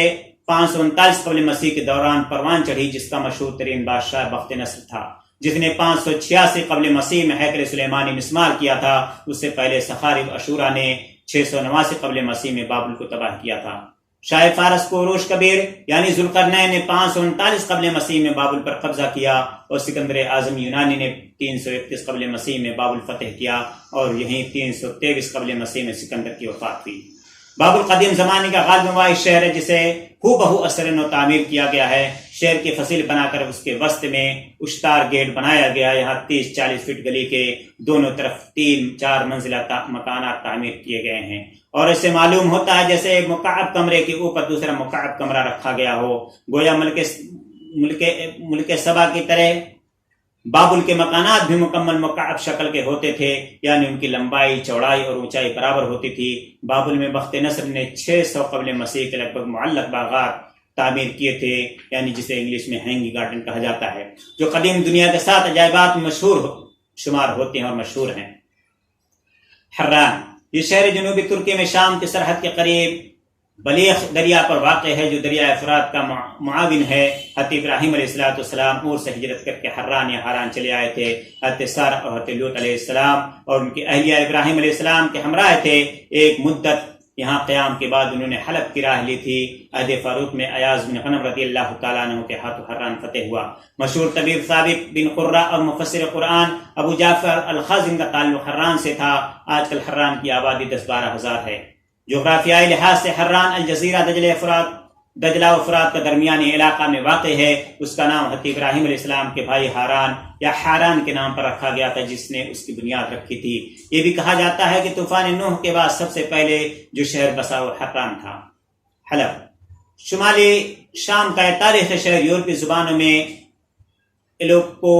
539 قبل مسیح کے دوران پروان چڑھی جس کا مشہور ترین بادشاہ بخت نصر تھا جس نے 586 قبل مسیح میں ہیکل سلیمانی مسمار کیا تھا. اس سے پہلے سخارب اشورا نے 689 قبل مسیح میں بابل کو تباہ کیا تھا. شاہ فارس کوروش کبیر یعنی ذوالقرنین نے 539 قبل مسیح میں بابل پر قبضہ کیا اور سکندر اعظم یونانی نے 331 قبل مسیح میں بابل فتح کیا اور یہیں 323 قبل مسیح میں سکندر کی وفات ہوئی. بابل قدیم زمانے کا غالب نوائی شہر ہے جسے ہو بہو اثر نو تعمیر کیا گیا ہے. شہر کی فصیل بنا کر اس کے وسط میں اشتار گیٹ بنایا گیا. یہاں 30-40 فٹ گلی کے دونوں طرف 3-4 منزلہ مکانات تعمیر کیے گئے ہیں اور اس سے معلوم ہوتا ہے جیسے مکعب کمرے کے اوپر دوسرا مکعب کمرہ رکھا گیا ہو. گویا ملک سبا کی طرح بابل کے مکانات بھی مکمل مکعب شکل کے ہوتے تھے یعنی ان کی لمبائی چوڑائی اور اونچائی برابر ہوتی تھی. بابل میں بخت نصر نے 600 قبل مسیح کے لگ بھگ معلق باغات تعمیر کیے تھے یعنی جسے انگلش میں ہینگی گارڈن کہا جاتا ہے جو قدیم دنیا کے 7 عجائبات میں شمار ہوتے ہیں اور مشہور ہیں. حران یہ شہر جنوبی ترکی میں شام کی سرحد کے قریب بلیخ دریا پر واقع ہے جو دریائے فرات کا معاون ہے. حضرت ابراہیم علیہ السلام اور سے ہجرت کر کے حران یا حران چلے آئے تھے. حضرت سارہ اور حضرت لوط علیہ السلام اور ان کی اہلیہ ابراہیم علیہ السلام کے ہمراہ تھے. ایک مدت یہاں قیام کے بعد انہوں نے حلب کی راہ لی تھی. عہد فاروق میں ایاز بن غنم رضی اللہ تعالیٰ عنہ کے ہاتھوں حران فتح ہوا. مشہور طبیب ثابت بن قرہ اور مفسر قرآن ابو جعفر الخازن کا تعلق حران سے تھا. آج کل حران کی آبادی 10-12 ہزار ہے. جغرافیائی لحاظ سے حران الجزیرہ دجلے فرات دجلہ و فرات کا درمیانی علاقہ میں واقع ہے۔ اس کا نام حضرت ابراہیم علیہ السلام کے بھائی ہاران یا حاران کے نام پر رکھا گیا تھا، جس نے اس کی بنیاد رکھی تھی۔ یہ بھی کہا جاتا ہے کہ طوفان نوح کے بعد سب سے پہلے جو شہر بسا وہ حران تھا۔ حلب شمالی شام کا تاریخی شہر یورپی زبانوں میں ایلوپو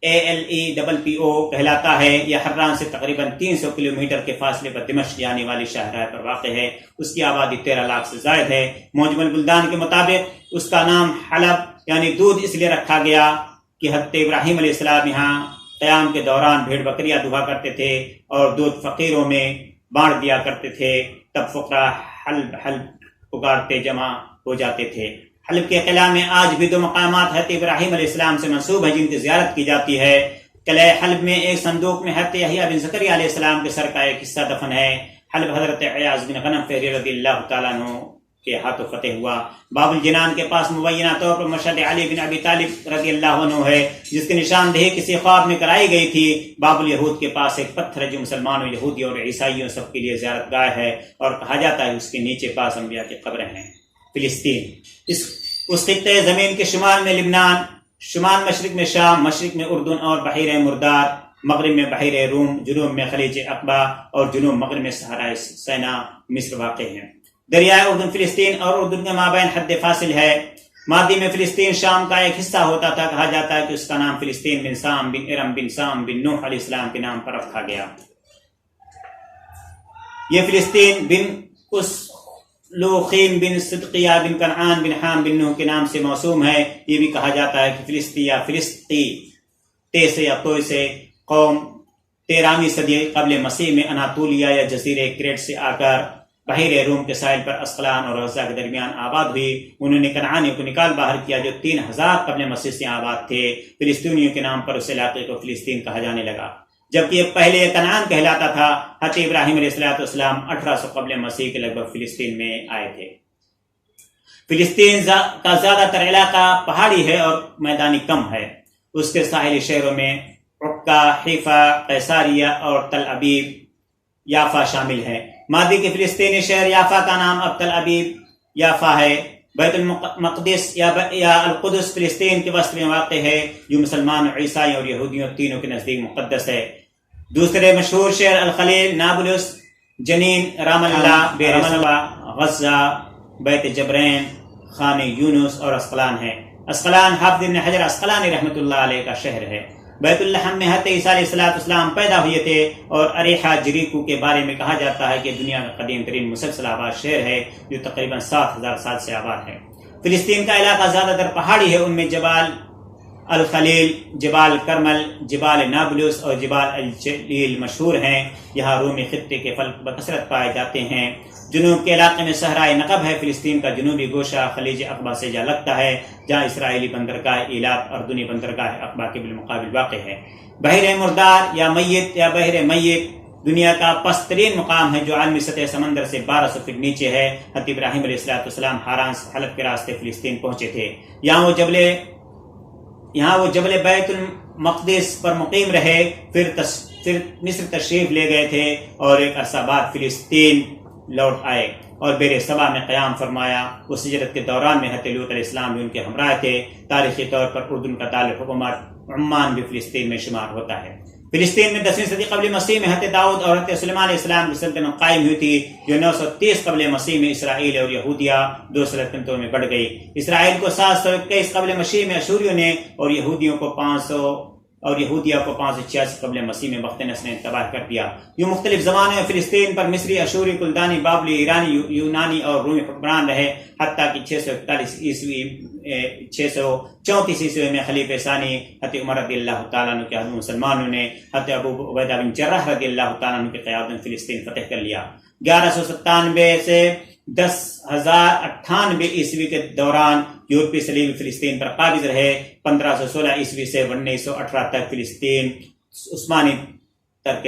ALEPPO کہلاتا ہے۔ یہ حران سے تقریباً 300 کلومیٹر کے فاصلے پر دمشق جانے والی شاہراہ پر واقع ہے۔ اس کی آبادی 13 لاکھ سے زائد ہے۔ معجم البلدان کے مطابق اس کا نام حلب یعنی دودھ اس لیے رکھا گیا کہ حضرت ابراہیم علیہ السلام یہاں قیام کے دوران بھیڑ بکریاں دھوا کرتے تھے اور دودھ فقیروں میں بانٹ دیا کرتے تھے، تب فقراء حلب حلب پکارتے جمع ہو جاتے تھے۔ حلب کے قلعہ میں آج بھی 2 مقامات حضرت ابراہیم علیہ السلام سے منسوب ہیں جن کی زیارت کی جاتی ہے۔ قلعہ حلب میں ایک صندوق میں حضرت یحییٰ بن زکریا علیہ السلام کے سر کا ایک حصہ دفن ہے۔ حلب حضرت عیاض بن غنم فہری رضی اللہ تعالیٰ عنہ کے ہاتھوں فتح ہوا۔ باب الجنان کے پاس مبینہ طور پر مشہد علی بن ابی طالب رضی اللہ عنہ ہے، جس کی نشاندہی کسی خواب میں کرائی گئی تھی۔ باب الیہود کے پاس ایک پتھر ہے جو مسلمانوں، یہودی اور عیسائیوں سب کے لیے زیارت گاہ ہے، اور کہا جاتا ہے اس کے نیچے پاس انبیاء کی قبریں ہیں۔ فلسطین اس خطے زمین کے شمال میں لبنان، شمال مشرق میں شام، مشرق میں اردن اور بحیرہ مردار، مغرب میں بحیرہ روم، جنوب میں خلیج عقبہ اور جنوب مغرب میں صحرائے سینا مصر واقع ہیں۔ دریائے اردن فلسطین اور اردن کے مابین حد فاصل ہے۔ ماضی میں فلسطین شام کا ایک حصہ ہوتا تھا۔ کہا جاتا ہے کہ اس کا نام فلسطین بن سام بن ارم بن سام بن نوح علیہ السلام کے نام پر رکھا گیا۔ یہ فلسطین بن لوخیم بن صدقیہ بن کنعان بن حام بن نوح کے نام سے موسوم ہے۔ یہ بھی کہا جاتا ہے کہ فلسطی یا فلسطی تے یا توئے سے قوم 13ویں صدی قبل مسیح میں اناطولیہ یا جزیرے کریٹ سے آ کر بحیرہ روم کے ساحل پر اسقلان اور غزہ کے درمیان آباد ہوئی۔ انہوں نے کنعانیوں کو نکال باہر کیا جو 3000 قبل مسیح سے آباد تھے۔ فلسطینیوں کے نام پر اس علاقے کو فلسطین کہا جانے لگا، جبکہ یہ پہلے کنعان کہلاتا تھا۔ حضرت ابراہیم علیہ السلام 1800 قبل مسیح کے لگ بھگ فلسطین میں آئے تھے۔ فلسطین کا زیادہ تر علاقہ پہاڑی ہے اور میدانی کم ہے۔ اس کے ساحلی شہروں میں عکا، حیفا، قیصاریہ اور تل ابیب یافا شامل ہے۔ ماضی کے فلسطینی شہر یافا کا نام اب تل ابیب یافا ہے۔ بیت المقدس یا القدس فلسطین کے وسط میں واقع ہے، جو مسلمان، عیسائی اور یہودیوں تینوں کے نزدیک مقدس ہے۔ دوسرے مشہور شہر الخلیل، نابلس، جنین، رام اللہ، بیر سبا، غزہ، بیت جبرین، خان یونس اور اسقلان ہے۔ اسقلان حافظ ابن حجر اسقلانی رحمۃ اللہ علیہ کا شہر ہے۔ بیت اللحم میں حضرت عیسیٰ علیہ السلام پیدا ہوئے تھے، اور اریحا جریکو کے بارے میں کہا جاتا ہے کہ دنیا کا قدیم ترین مسلسل آباد شہر ہے جو تقریباً 7000 سال سے آباد ہے۔ فلسطین کا علاقہ زیادہ تر پہاڑی ہے۔ ان میں جبال الخلیل، جبال کرمل، جبال نابلس اور جبال الجلیل مشہور ہیں۔ یہاں رومی خطے کے پھل بکثرت پائے جاتے ہیں۔ جنوب کے علاقے میں صحرائے نقب ہے۔ فلسطین کا جنوبی گوشہ خلیج عقبہ سے جا لگتا ہے، جہاں اسرائیلی بندرگاہ ایلات، اردنی بندرگاہ عقبہ کے بالمقابل واقع ہے۔ بحیرہ مردار یا میت یا بحر میت دنیا کا پست ترین مقام ہے، جو عالمی سطح سمندر سے 1200 فٹ نیچے ہے۔ حضرت ابراہیم علیہ السلام حران سے حلب کے راستے فلسطین پہنچے تھے۔ یہاں وہ جبل بیت المقدس پر مقیم رہے، پھر مصر تشریف لے گئے تھے اور ایک عرصہ بعد فلسطین لوٹ آئے اور بیر سبا میں قیام فرمایا۔ اس ہجرت کے دوران میں حضرت لوط علیہ السلام بھی ان کے ہمراہ تھے۔ تاریخی طور پر اردن کا دارالحکومت عمان بھی فلسطین میں شمار ہوتا ہے۔ فلسطین میں 10ویں صدی قبل مسیح میں حضرت داؤد اور حضرت سلیمان علیہ السلام کی سلطنت قائم ہوئی تھی، جو 930 قبل مسیح میں اسرائیل اور یہودیہ 2 سلطنتوں میں بڑھ گئی۔ اسرائیل کو 721 قبل مسیح میں اشوریوں نے اور یہودیوں کو 586 قبل مسیح میں بخت نصر نے تباہ کر دیا۔ یہ مختلف زمانے میں فلسطین پر مصری، اشوری، کلدانی، بابلی، ایرانی، یونانی اور رومی حکمران رہے، حتیٰ کہ 634 عیسوی میں خلیفہ ثانی حضرت عمر رضی اللہ تعالیٰ عنہ کے عہد میں مسلمانوں نے حضرت ابو عبیدہ بن جراح رضی اللہ تعالیٰ عنہ کی قیادت میں فلسطین فتح کر لیا۔ 1197 سے 10,098 عیسوی کے دوران یورپی صلیبی فلسطین پر قابض رہے۔ 1516 عیسوی سے 1918 تک فلسطین عثمانی ترک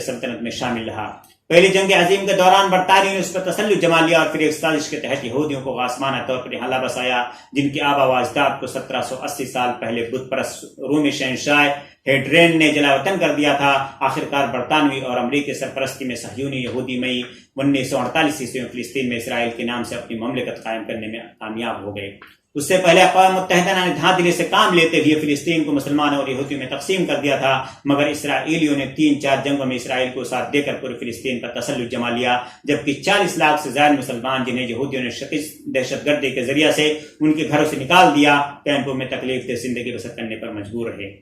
سلطنت میں شامل رہا۔ پہلی جنگ عظیم کے دوران برطانیہ نے اس پر تسلط جما لیا اور پھر ایک سازش کے تحت یہودیوں کو غاسمانہ طور پر یہاں بسایا، جن کی آبا و اجداد کو 1780 سال پہلے بت پرست رومی شہنشاہ ہیڈرین نے جلا وطن کر دیا تھا۔ آخرکار برطانوی اور امریکی سرپرستی میں صہیونی یہودی مئی 1948 عیسوی میں فلسطین میں اسرائیل کے نام سے اپنی مملکت قائم کرنے میں کامیاب ہو گئے۔ اس سے پہلے اقوام متحدہ نے دھاندلی سے کام لیتے ہوئے فلسطین کو مسلمانوں اور یہودیوں میں تقسیم کر دیا تھا، مگر اسرائیلیوں نے 3-4 جنگوں میں اسرائیل کو ساتھ دے کر پورے فلسطین پر تسلط جما لیا، جبکہ 40 لاکھ سے زائد مسلمان جنہیں یہودیوں نے شخص دہشت گردی کے ذریعے سے ان کے گھروں سے نکال دیا، کیمپوں میں تکلیف دہ زندگی بسر کرنے پر مجبور رہے۔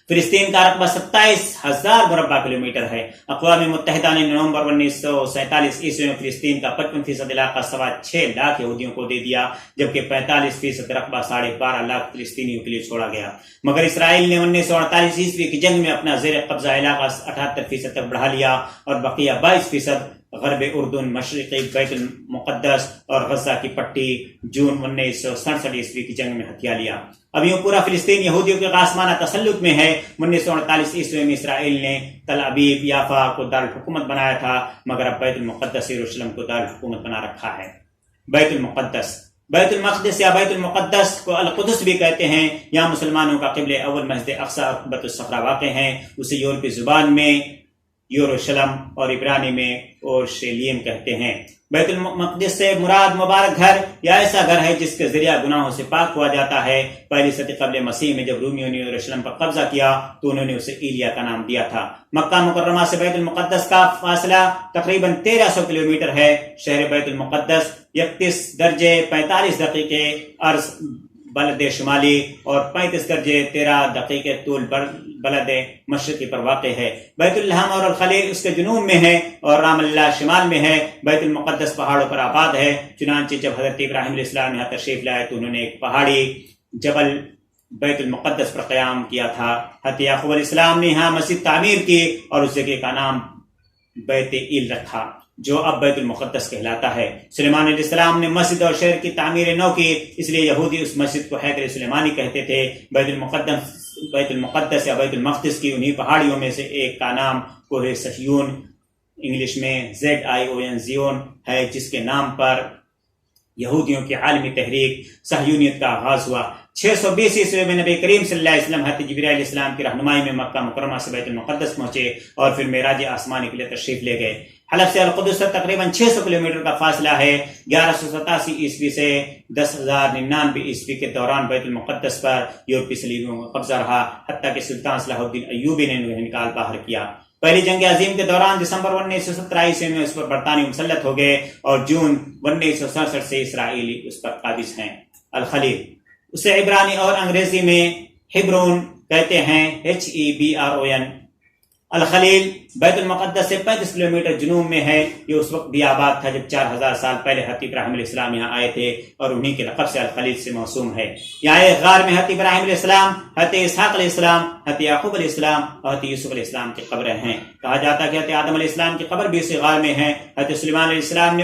فلسطین کا رقبہ 27,000 مربع کلومیٹر ہے۔ اقوام متحدہ نے نومبر 1947 عیسوی میں فلسطین کا 55% علاقہ 6.25 لاکھ یہودیوں کو دے دیا، جبکہ 45% رقبہ 12.5 لاکھ فلسطینیوں کے لیے چھوڑا گیا، مگر اسرائیل نے 1948 عیسوی کی جنگ میں اپنا زیر قبضہ علاقہ 78% تک بڑھا لیا اور بقیہ 22% غرب اردن، مشرقی بیت المقدس اور غزہ کی پٹی جون 1967 عیسوی کی جنگ میں ہتھیا لیا۔ اب یوں پورا فلسطین یہودیوں کے غاصبانہ تسلط میں ہے۔ 1948 عیسوی میں اسرائیل نے تل ابیب یافا کو دارالحکومت بنایا تھا، مگر اب بیت المقدس یروشلم کو دارالحکومت بنا رکھا ہے۔ بیت المقدس یا بیت المقدس کو القدس بھی کہتے ہیں، یہاں مسلمانوں کا قبلہ اول مسجد اقصی اور قبۃ الصخرہ واقع ہیں۔ اسے یورپی زبان میں یروشلم اور عبرانی میں اورشلیم کہتے ہیں۔ بیت المقدس سے مراد مبارک گھر یا ایسا گھر ہے جس کے ذریعہ گناہوں سے پاک ہوا جاتا ہے۔ پہلی صدی قبل مسیح میں جب رومیوں نے یروشلم پر قبضہ کیا تو انہوں نے اسے ایلیا کا نام دیا تھا۔ مکہ مکرمہ سے بیت المقدس کا فاصلہ تقریباً 1300 کلومیٹر ہے۔ شہر بیت المقدس 31 درجے 45 دقیقے عرض بلد شمالی اور 35 درجے 13 دقیقے طول بلد مشرقی پر واقع ہے۔ بیت الحم اور الخلیل اس کے جنوب میں ہے اور رام اللہ شمال میں ہے۔ بیت المقدس پہاڑوں پر آباد ہے، چنانچہ جب حضرت ابراہیم علیہ السلام یہاں تشریف لائے تو انہوں نے ایک پہاڑی جبل بیت المقدس پر قیام کیا تھا۔ حضرت یعقوب علیہ السلام نے یہاں مسجد تعمیر کی اور اس جگہ کا نام بیت ایل رکھا جو اب بیت المقدس کہلاتا ہے۔ سلیمان علیہ السلام نے مسجد اور شہر کی تعمیر نو کی، اس لیے یہودی اس مسجد کو ہیکل سلیمانی کہتے تھے۔ بیت المقدس یا بیت المقدس کی انہی پہاڑیوں میں سے ایک کا نام کوہ صہیون، انگلش میں ZION زیون ہے، جس کے نام پر یہودیوں کی عالمی تحریک صہیونیت کا آغاز ہوا۔ 620 عیسوی میں نبی کریم صلی اللہ علیہ وسلم حضرت جبرائیل علیہ السلام کی رہنمائی میں مکہ مکرمہ سے بیت المقدس پہنچے اور پھر معراج آسمانی کے لیے تشریف لے گئے۔ حلب سے القدس سے تقریباً 600 کلومیٹر کا فاصلہ ہے۔ 1187 عیسوی سے 10,099 عیسوی کے دوران بیت المقدس پر یورپی صلیبیوں کا قبضہ رہا، حتیٰ کہ سلطان صلاح الدین ایوبی نے انہیں نکال باہر کیا۔ پہلی جنگ عظیم کے دوران دسمبر 1917 عیسوی میں اس پر برطانوی مسلط ہو گئے اور جون 1967 سے اسرائیلی اس پر قابض ہیں۔ الخلیل اسے عبرانی اور انگریزی میں ہیبرون کہتے ہیں، HEBRON۔ الخلیل بیت المقدس سے 35 کلومیٹر جنوب میں ہے۔ یہ اس وقت بھی آباد تھا جب 4000 سال پہلے حضرت ابراہیم علیہ السلام یہاں آئے تھے اور انہی کے لقب سے الخلیل سے موسوم ہے۔ یہاں ایک غار میں حضرت ابراہیم علیہ السلام، حضرت اسحاق علیہ السلام، حضرت یعقوب علیہ السلام اور حضرت یوسف علیہ السلام کی قبریں ہیں۔ کہا جاتا ہے کہ حضرت آدم علیہ السلام کی قبر بھی اسی غار میں ہے۔ حضرت سلیمان علیہ السلام نے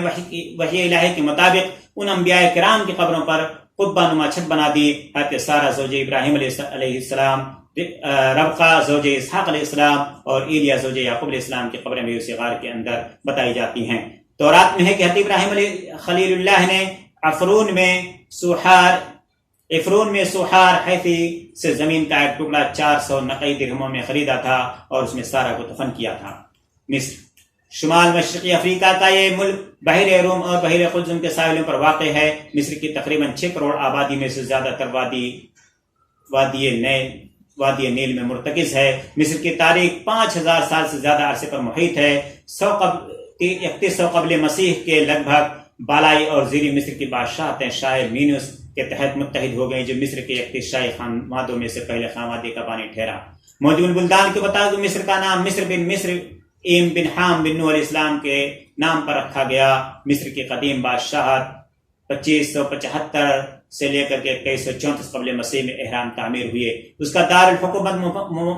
وحی الہی کے مطابق ان انبیاء کرام کی قبروں پر قبہ نما چھت بنا دی۔ حضرت سارہ زوج ابراہیم علیہ السلام، ربقہ زوج اسحاق علیہ السلام اور ایلیا زوج یعقوب علیہ السلام کی قبریں بھی اسی غار کے اندر بتائی جاتی ہیں۔ تورات میں ہے کہ حضرت ابراہیم علیہ خلیل اللہ نے عفرون میں سوحار حیثی سے زمین کا ایک ٹکڑا 400 نقی درہموں میں خریدا تھا اور اس میں سارہ کو دفن کیا تھا۔ مصر شمال مشرقی افریقہ کا یہ ملک بحیرہ روم اور بحیرہ قلزم کے ساحلوں پر واقع ہے۔ مصر کی تقریباً 6 کروڑ آبادی میں سے زیادہ تر وادی نیل میں مرتکز ہے۔ مصر کی تاریخ 5000 سال سے زیادہ عرصے پر محیط ہے۔ 3100 قبل مسیح کے لگ بھگ بالائی اور زیری مصر کی بادشاہتیں شاہ مینوس کے تحت متحد ہو گئیں، جو مصر کے 31 شاہی خانوادوں میں سے پہلے خانوادے کا بانی ٹھہرا۔ موجود بلدان کے مطابق مصر کا نام مصر ایم بن حام بن نوح علیہ السلام کے نام پر رکھا گیا۔ مصر کی قدیم بادشاہت 2575 سے لے کر کے 2134 قبل مسیح میں اہرام تعمیر ہوئے۔ اس کا دارالحکومت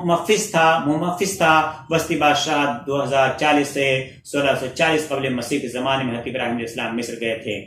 ممفس تھا۔ وسطی بادشاہت 2040 سے 1640 قبل مسیح کے زمانے میں حضرت ابراہیم علیہ السلام مصر گئے تھے۔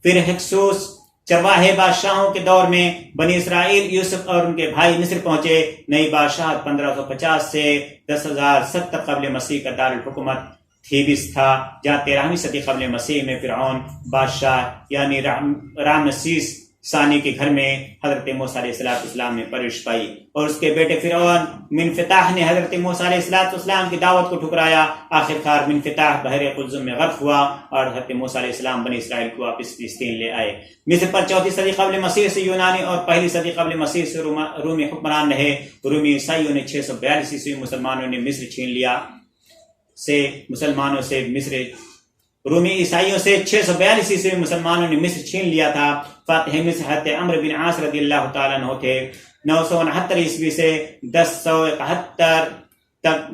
پھر ہکسوس چرواہے بادشاہوں کے دور میں بنی اسرائیل یوسف اور ان کے بھائی مصر پہنچے۔ نئی بادشاہت 1550 سے 10,070 قبل مسیح کا دارالحکومت تھیبس تھا، جہاں 13ویں صدی قبل مسیح میں فرعون بادشاہ یعنی رامسیس ثانی کے گھر میں حضرت موسیٰ علیہ السلام نے پرورش پائی، اور اس کے بیٹے فرعون منفتاح نے حضرت موسیٰ علیہ السلام کی دعوت کو ٹھکرایا۔ آخرکار منفتاح بحر قلزم میں غرق ہوا اور حضرت موسیٰ علیہ السلام بنی اسرائیل کو واپس فلسطین لے آئے۔ مصر پر 34 صدی قبل مسیح سے یونانی اور پہلی صدی قبل مسیح سے رومی حکمران رہے۔ رومی عیسائیوں نے 642 عیسوی مسلمانوں نے مصر چھین لیا رومی عیسائیوں سے 642 عیسوی مسلمانوں نے مصر چھین لیا تھا۔ فاتح مصر حضرت عمرو بن عاص رضی اللہ تعالیٰ عنہ تھے۔ 969 عیسوی سے 1071 تک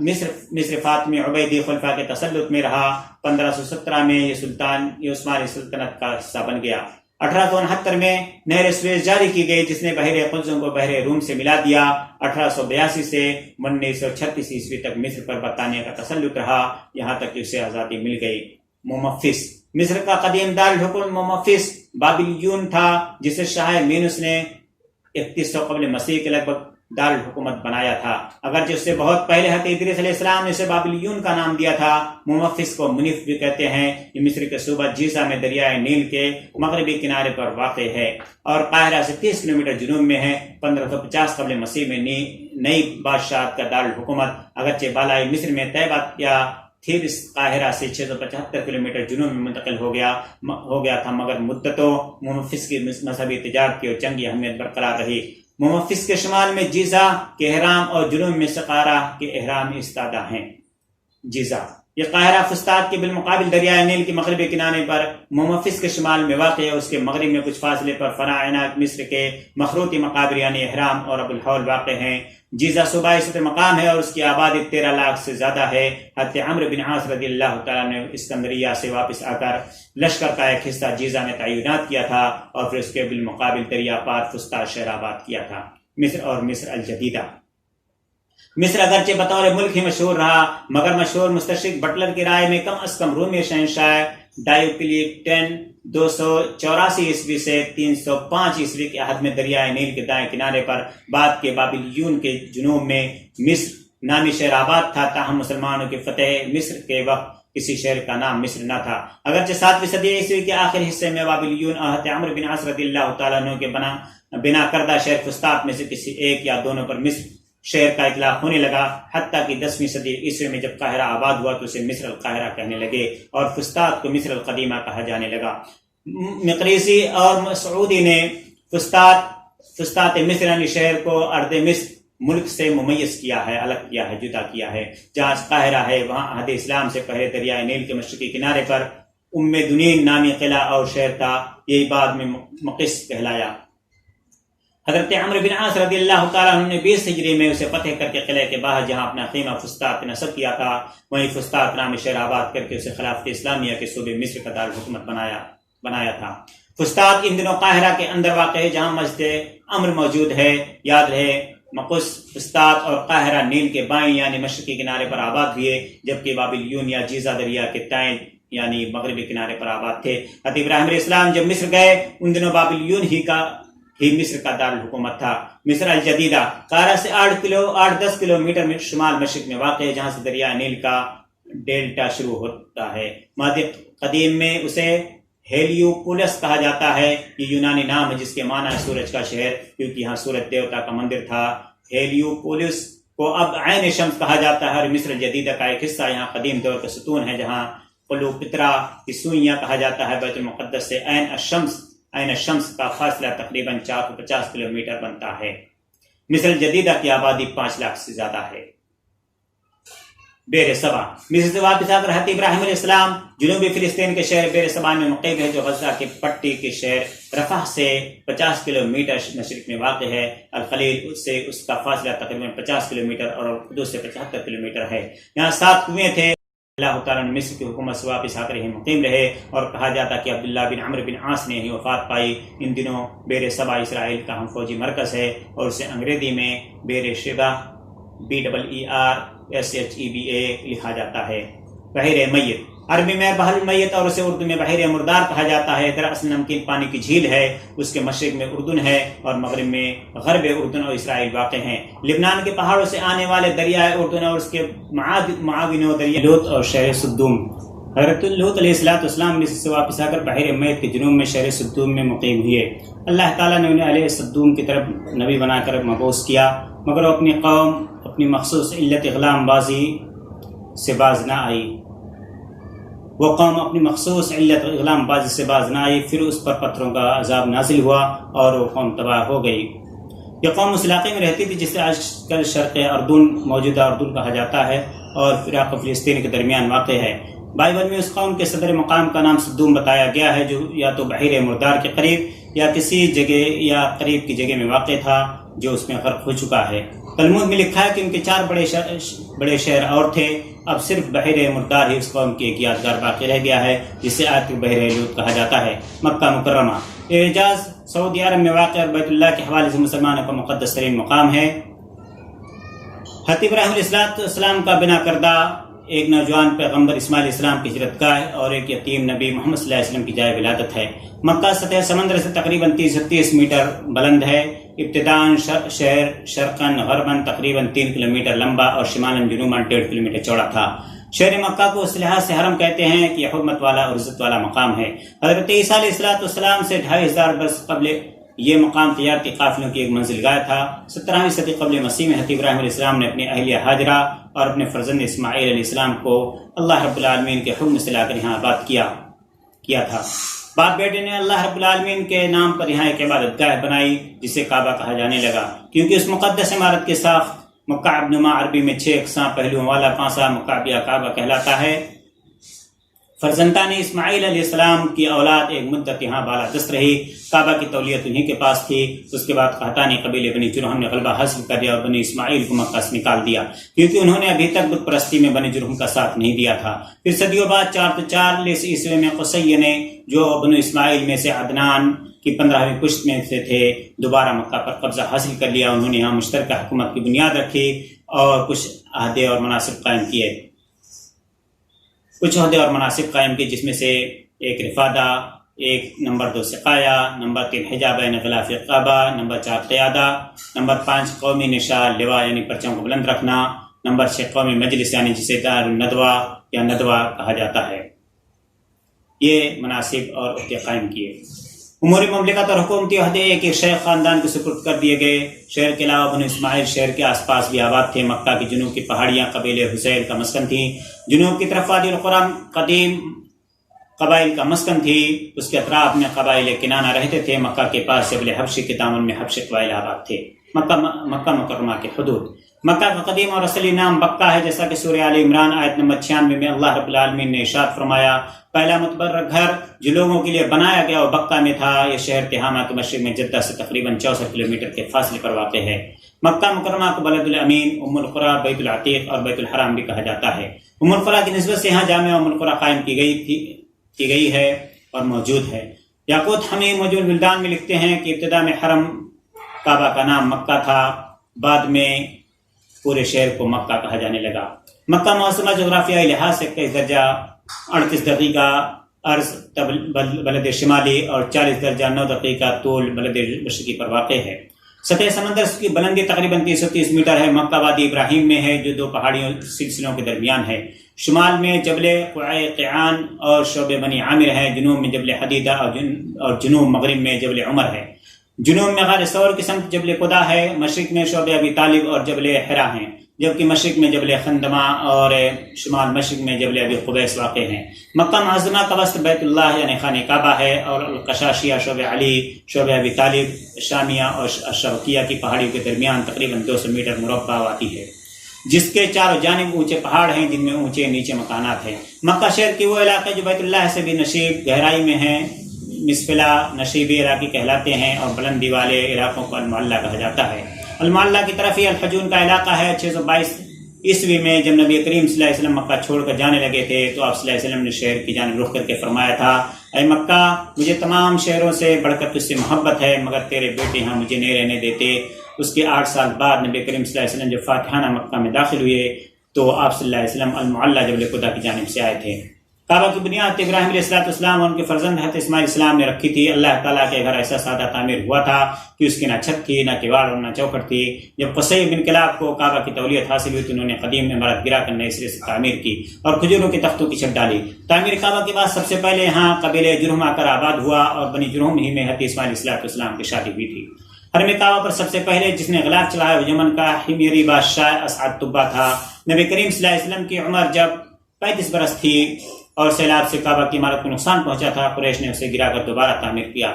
مصر فاطمی عبیدی خلفاء کے تسلط میں رہا۔ 1517 میں یہ عثمانی سلطنت کا حصہ بن گیا۔ 1869 میں نہر سویز جاری کی گئی جس نے بحر قلزم کو بحر روم سے ملا دیا۔ 1882 سے 1936 عیسوی تک مصر پر برطانیہ کا تسلط رہا، یہاں تک کہ اسے آزادی مل گئی۔ ممفس مصر کا قدیم دارالحکومت ممفس بابلیون تھا، جسے شاہ مینوس نے 3100 قبل مسیح کے لگ بھگ دارالحکومت بنایا تھا، اگرچہ اس سے بہت پہلے حضرت ادریس علیہ السلام نے اسے بابلیون کا نام دیا تھا۔ ممفس کو منف بھی کہتے ہیں۔ یہ مصر کے صوبہ جیزہ میں دریائے نیل کے مغربی کنارے پر واقع ہے اور قاہرہ سے 30 کلومیٹر جنوب میں ہے۔ 1550 قبل مسیح میں نئی بادشاہت کا دارالحکومت، اگرچہ بالائی مصر میں طیبہ یا تھیبس قاہرہ سے 675 کلومیٹر جنوب میں منتقل ہو گیا تھا، مگر مدتوں ممفس کی مذہبی تجارت کی اور جنگی اہمیت برقرار رہی۔ ممفس کے شمال میں جیزہ کے اہرام اور جنوب میں سقارہ کے اہرام استادہ ہیں۔ جیزہ یہ قاہرہ فسطاط کے بالمقابل دریائے نیل کے مغربی کنارے پر ممفس کے شمال میں واقع ہے۔ اس کے مغرب میں کچھ فاصلے پر فراعنہ مصر کے مخروطی مقابر یعنی اہرام اور ابو الہول واقع ہیں۔ جیزہ صوبائی سطح مقام ہے اور اس کی آبادی 13 لاکھ سے زیادہ ہے۔ حضرت عمرو بن عاص رضی اللہ تعالیٰ نے اسکندریہ سے واپس آ کر لشکر کا ایک حصہ جیزہ میں تعینات کیا تھا اور پھر اس کے بالمقابل دریا پار فسطاط شہر آباد کیا تھا۔ مصر اور مصر الجدیدہ مصر اگرچہ بطور ملک ہی مشہور رہا، مگر مشہور مستشرق بٹلر کی رائے میں کم از کم رومی شہنشاہ ڈائیوکلیٹین 284 عیسوی سے 305 عیسوی کے عہد میں دریائے نیل کے دائیں کنارے پر بعد کے بابلیون کے جنوب میں مصر نامی شہر آباد تھا، تاہم مسلمانوں کی فتح مصر کے وقت کسی شہر کا نام مصر نہ تھا۔ اگرچہ 7ویں صدی عیسوی کے آخر حصے میں بابلیون اور حضرت عمرو بن عاص رضی اللہ تعالیٰ عنہ کے بنا کردہ شہر فسطاط میں سے کسی ایک یا دونوں پر مصر شہر کا اطلاق ہونے لگا، حتیٰ کہ 10ویں صدی عیسوی میں جب قاہرہ آباد ہوا تو اسے مصر القاہرہ کہنے لگے اور فسطاط کو مصر القدیمہ کہا جانے لگا۔ مقریسی اور مسعودی نے فسطاط مصر یعنی شہر کو ارض مصر ملک سے ممیز کیا ہے، الگ کیا ہے، جدا کیا ہے۔ جہاں قاہرہ ہے وہاں عہد اسلام سے پہلے دریائے نیل کے مشرقی کنارے پر دنین نامی قلعہ اور شہر تھا، یہی بعد میں مقص کہلایا۔ حضرت عمرو بن عاص رضی اللہ تعالیٰ عنہ نے 20 ہجری میں اسے فتح کر کے قلعے کے باہر جہاں اپنا خیمہ فسطاط نصب کیا تھا، وہیں فسطاط نامی شہر آباد کر کے اسے خلافت اسلامیہ کے صوبے مصر کا دارالحکومت بنایا تھا۔ فسطاط ان دنوں قاہرہ کے اندر واقع ہے جہاں مسجد عمر موجود ہے۔ یاد رہے مقص، فسطاط اور قاہرہ نیل کے بائیں یعنی مشرقی کنارے پر آباد ہوئے، جبکہ بابلیون یا جیزہ دریا کے دائیں یعنی مغربی کنارے پر آباد تھے۔ حضرت ابراہیم علیہ السلام جب مصر گئے ان دنوں بابلیون ہی مصر کا دارالحکومت تھا۔ مصر الجدیدہ قاہرہ سے 8-10 کلومیٹر شمال مشرق میں واقع ہے، جہاں سے دریائے نیل کا ڈیلٹا شروع ہوتا ہے۔ ماضی قدیم میں اسے ہیلیوپولس کہا جاتا ہے، یہ یونانی نام ہے جس کے معنی ہے سورج کا شہر، کیونکہ یہاں سورج دیوتا کا مندر تھا۔ ہیلیوپولس کو اب عین شمس کہا جاتا ہے اور مصر الجدیدہ کا ایک حصہ یہاں قدیم دور کا ستون ہے جہاں قلوپترا کی سوئیاں کہا جاتا ہے۔ بیت المقدس سے عین الشمس کا فاصلہ تقریباً 450 کلومیٹر بنتا ہے۔ مصر الجدیدہ کی آبادی 5 لاکھ سے زیادہ ہے۔ بیر سبا مصر سے واپس آ کر حضرت ابراہیم علیہ السلام جنوبی فلسطین کے شہر بیر سبا میں مقیم ہے، جو غزہ کے پٹی کے شہر رفح سے 50 کلومیٹر مشرق میں واقع ہے۔ الخلیل سے اس کا فاصلہ تقریباً 50 کلومیٹر اور قدس سے 75 کلومیٹر ہے۔ یہاں 7 کنویں تھے۔ اللہ تعالیٰ نے مصر کی حکومت سے واپس آ کر یہیں مقیم رہے اور کہا جاتا کہ عبداللہ بن عمرو بن عاص نے ہی وفات پائی۔ ان دنوں بیر سبا اسرائیل کا ہم فوجی مرکز ہے اور اسے انگریزی میں بیر شبا BERSHEBA لکھا جاتا ہے۔ بحیر میت عربی میں بحر المیت اور اسے اردو میں بحیر مردار کہا جاتا ہے۔ دراصل نمکین پانی کی جھیل ہے، اس کے مشرق میں اردن ہے اور مغرب میں غرب اردن اور اسرائیل واقع ہیں۔ لبنان کے پہاڑوں سے آنے والے دریائے اردن اور اس کے معاونوں دریا لوط اور شہر صدوم حضرت لوط علیہ السلام مصر سے واپس آ کر بحیر میت کے جنوب میں شہر صدوم میں مقیم ہوئے۔ اللہ تعالیٰ نے انہیں علیہ صدوم کی طرف نبی بنا کر مبعوث کیا، مگر وہ اپنی قوم اپنی مخصوص علت اغلام بازی سے باز نہ آئی۔ وہ قوم اپنی مخصوص علت اغلام بازی سے باز نہ آئی، پھر اس پر پتھروں کا عذاب نازل ہوا اور وہ قوم تباہ ہو گئی۔ یہ قوم اس علاقے میں رہتی تھی جسے آج کل شرق اردن، موجودہ اردن کہا جاتا ہے، اور عراق و فلسطین کے درمیان واقع ہے۔ بائبل میں اس قوم کے صدر مقام کا نام صدوم بتایا گیا ہے، جو یا تو بحیر مردار کے قریب یا کسی جگہ یا قریب کی جگہ میں واقع تھا جو اس میں غرق ہو چکا ہے۔ تلمود میں لکھا ہے کہ ان کے 4 بڑے شہر اور تھے، اب صرف بحیر مردار ہی اس قوم کی ایک یادگار باقی رہ گیا ہے، جسے آج تک بحیر لوط کہا جاتا ہے۔ مکہ مکرمہ یہ حجاز سعودی عرب میں واقع اور بیت اللہ کے حوالے سے مسلمانوں کا مقدس ترین مقام ہے۔ حضرت ابراہیم علیہ السلام کا بنا کردہ ایک نوجوان پیغمبر اسماعیل علیہ السلام کی ہجرت گاہ اور ایک یتیم نبی محمد صلی اللہ علیہ وسلم کی جائے ولادت ہے۔ مکہ سطح سمندر سے تقریباً 30 میٹر بلند ہے۔ ابتداً شہر شرقاً غرباً تقریباً 3 کلومیٹر لمبا اور شمالاً جنوباً 1.5 کلومیٹر چوڑا تھا۔ شہر مکہ کو اس لحاظ سے حرم کہتے ہیں کہ یہ حرمت والا اور عزت والا مقام ہے۔ حضرت عیسیٰ علیہ السلام سے 2500 برس قبل یہ مقام تجارتی قافلوں کی ایک منزل گاہ تھا۔ 17ویں صدی قبل مسیح میں حضرت ابراہیم علیہ السلام نے اپنی اہلیہ ہاجرہ اور اپنے فرزند اسماعیل علیہ السلام کو اللہ رب العالمین کے حکم سے لا کر یہاں آباد کیا تھا۔ باپ بیٹے نے اللہ رب العالمین کے نام پر یہاں ایک عبادت گاہ بنائی جسے کعبہ کہا جانے لگا، کیونکہ اس مقدس عمارت کی ساخت مکعب نما عربی میں 6 یکساں پہلوؤں والا پانسا مکعبیہ کعبہ کہلاتا ہے۔ فرزندان اسماعیل علیہ السلام کی اولاد ایک مدت یہاں بالادست رہی۔ کعبہ کی تولیت انہی کے پاس تھی۔ اس کے بعد قحطانی قبیلے بنی جرہم نے غلبہ حاصل کر لیا اور بنی اسماعیل کو مکہ سے نکال دیا، کیونکہ انہوں نے ابھی تک بت پرستی میں بنی جرہم کا ساتھ نہیں دیا تھا۔ پھر صدیوں بعد 444 عیسوی میں قصی نے، جو بنو اسماعیل میں سے عدنان کی 15ویں پشت میں سے تھے، دوبارہ مکہ پر قبضہ حاصل کر لیا۔ انہوں نے یہاں مشترکہ حکومت کی بنیاد رکھی اور کچھ عہدے اور مناسب قائم کیے، جس میں سے ایک رفادہ، ایک نمبر 2 سقایا، نمبر 3 حجابین غلاف کعبہ، نمبر 4 قیادہ، نمبر 5 قومی نشان لواء یعنی پرچم کو بلند رکھنا، نمبر 6 قومی مجلس یعنی جسے دار الندوہ یا ندوہ کہا جاتا ہے۔ یہ مناسب اور عہدے قائم کیے۔ امور مملکت اور حکومتی عہدے ایک شیخ خاندان کے سپرد کر دیے گئے۔ شہر کے علاوہ بنو اسماعیل شہر کے آس پاس بھی آباد تھے۔ مکہ کی جنوب کی پہاڑیاں قبیلے حسیل کا مسکن تھیں۔ جنوب کی طرف وادی القرآن قدیم قبائل کا مسکن تھی۔ اس کے اطراف میں قبائل کنانہ رہتے تھے۔ مکہ کے پاس جبل حبشی کے دامن میں حبشی قبائل آباد تھے۔ مکہ مکرمہ کے حدود۔ مکہ کا قدیم اور اصلی نام بکہ ہے، جیسا کہ سورہ آل عمران آیت نمبر 96 میں اللہ رب العالمین نے ارشاد فرمایا، پہلا متبرک گھر جو لوگوں کے لیے بنایا گیا وہ بکہ میں تھا۔ یہ شہر تہامہ کے مشرق میں جدہ سے تقریباً 64 کلومیٹر کے فاصلے پر واقع ہے۔ مکہ مکرمہ کو بلد الامین، ام القریٰ، بیت العتیق اور بیت الحرام بھی کہا جاتا ہے۔ ام القریٰ کی نسبت سے یہاں جامع ام القریٰ قائم کی گئی ہے اور موجود ہے۔ یاقوت حمیم موجود البلدان میں لکھتے ہیں کہ ابتدا میں حرم کعبہ کا نام مکہ تھا، بعد میں پورے شہر کو مکہ کہا جانے لگا۔ مکہ معظمہ جغرافیائی لحاظ سے 23 درجہ 38 دقیقہ عرض بلد شمالی اور 40 درجہ 9 دقیقہ طول بلد مشرقی پر واقع ہے۔ سطح سمندر کی بلندی تقریباً 330 میٹر ہے۔ مکہ وادی ابراہیم میں ہے، جو 2 پہاڑیوں سلسلوں کے درمیان ہے۔ شمال میں جبل قعقیعان اور شعب بنی عامر ہے۔ جنوب میں جبل حدیدہ اور جنوب مغرب میں جبل عمر ہے۔ جنوب میں غار ثور کی سمت جبل قدا ہے۔ مشرق میں شعب ابی طالب اور جبل حرا ہیں، جبکہ مشرق میں جبل خندمہ اور شمال مشرق میں جبل ابی قبیس واقع ہیں۔ مکہ معظمہ کا وسط بیت اللہ یعنی خانہ کعبہ ہے، اور القشاشیہ، شعب علی، شعب ابی طالب، شامیہ اور الشرقیہ کی پہاڑیوں کے درمیان تقریباً 200 میٹر مربع آتی ہے، جس کے چاروں جانب اونچے پہاڑ ہیں جن میں اونچے نیچے مکانات ہیں۔ مکہ شہر کے وہ علاقے جو بیت اللہ سے بھی نشیب گہرائی میں ہیں مسفلہ نشیبی علاقے کہلاتے ہیں، اور بلندی والے علاقوں کو المعلہ کہا جاتا ہے۔ المعلہ کی طرف ہی الحجون کا علاقہ ہے۔ 622 عیسوی میں جب نبی کریم صلی اللہ علیہ وسلم مکہ چھوڑ کر جانے لگے تھے تو آپ صلی اللہ علیہ وسلم نے شہر کی جانب رخ کر کے فرمایا تھا، اے مکہ، مجھے تمام شہروں سے بڑھ کر تجھ سے محبت ہے، مگر تیرے بیٹے یہاں مجھے نہیں رہنے دیتے۔ اس کے 8 سال بعد نبی کریم صلی اللہ علیہ وسلم جب فاتحانہ مکہ میں داخل ہوئے تو آپ صلی اللہ علیہ وسلم المعلہ جبل قدا کی جانب سے آئے تھے۔ کعبہ کی بنیاد ابراہیم علیہ السلام اور ان کے فرزند حضرت اسماعیل السلام نے رکھی تھی۔ اللہ تعالیٰ کے گھر ایسا سادہ تعمیر ہوا تھا کہ اس کی نہ چھت تھی، نہ کیواڑ اور نہ چوکھٹ تھی۔ جب قصی بن کلاب کو کعبہ کی تولیت حاصل ہوئی تو انہوں نے قدیم عمارت گرا کر نئے سرے سے تعمیر کی اور کھجوروں کے تختوں کی چھت ڈالی۔ تعمیر کعبہ کے بعد سب سے پہلے یہاں قبیلہ جرہم آ کر آباد ہوا اور بنی جرہم ہی میں حضرت اسماعیل علیہ السلام کی شادی ہوئی تھی۔ حرم کعبہ پر سب سے پہلے جس نے غلاف چلایا وہ یمن کا حمیری بادشاہ اسعد طبہ تھا۔ نبی کریم صلی اللہ علیہ وسلم کی عمر جب 35 برس تھی اور سیلاب سے کعبہ کی عمارت کو نقصان پہنچا تھا، قریش نے اسے گرا کر دوبارہ تعمیر کیا۔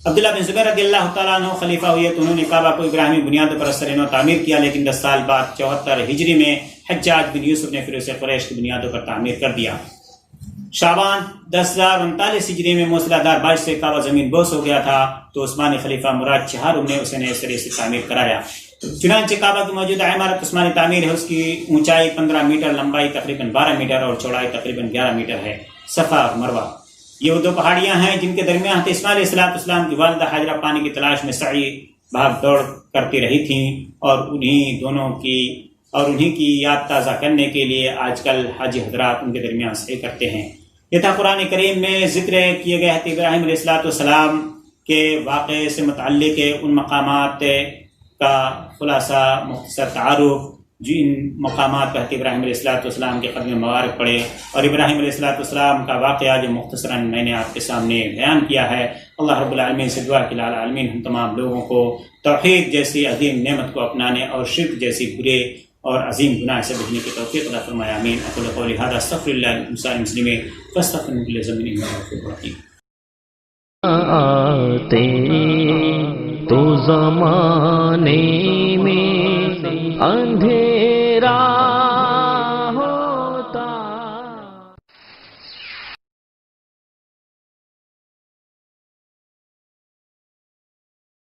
عبداللہ بن زبیر رضی اللہ تعالیٰ عنہ خلیفہ ہوئے تو انہوں نے کعبہ کو ابراہیمی بنیادوں پر اثر نو تعمیر کیا، لیکن 10 سال بعد 74 ہجری میں حجاج بن یوسف نے پھر اسے قریش کی بنیادوں پر تعمیر کر دیا۔ شعبان 1039 ہجری میں موسلادھار بارش سے کعبہ زمین بوس ہو گیا تھا تو عثمانی خلیفہ مراد چہارم نے اسے نئے سرے سے تعمیر کرایا۔ چنانچہ کعبہ کی موجودہ عمارت عثمانی تعمیر ہے۔ اس کی اونچائی 15 میٹر، لمبائی تقریباً 12 میٹر اور چوڑائی تقریباً 11 میٹر ہے۔ صفا اور مروہ یہ وہ 2 پہاڑیاں ہیں جن کے درمیان حضرت اسماعیل علیہ السلام کی والدہ ہاجرہ پانی کی تلاش میں سعی بھاگ دوڑ کرتی رہی تھیں اور انہی کی یاد تازہ کرنے کے لیے آج کل حاجی حضرات ان کے درمیان سعی کرتے ہیں۔ یہ تھا قرآن کریم میں ذکر کیے گئے حضرت ابراہیم علیہ السلام کے واقعے سے متعلق ان مقامات کا خلاصہ، مختصر تعارف۔ جن مقامات پر حضرت ابراہیم علیہ السلام کے قدم مبارک پڑے اور ابراہیم علیہ السلام کا واقعہ جو مختصراً میں نے آپ کے سامنے بیان کیا ہے، اللہ رب العالمین سے دعا کہ العالمین ہم تمام لوگوں کو توحید جیسی عظیم نعمت کو اپنانے اور شرک جیسی برے اور عظیم گناہ سے بچنے کی توفیق عطا فرمائے، آمین۔ اقول قولی ھذا استغفر اللہ لکم سائر المسلمین فاستغفروہ من کل ذنب انہ ہو الغفور الرحیم۔ آتے تو زمانے میں اندھے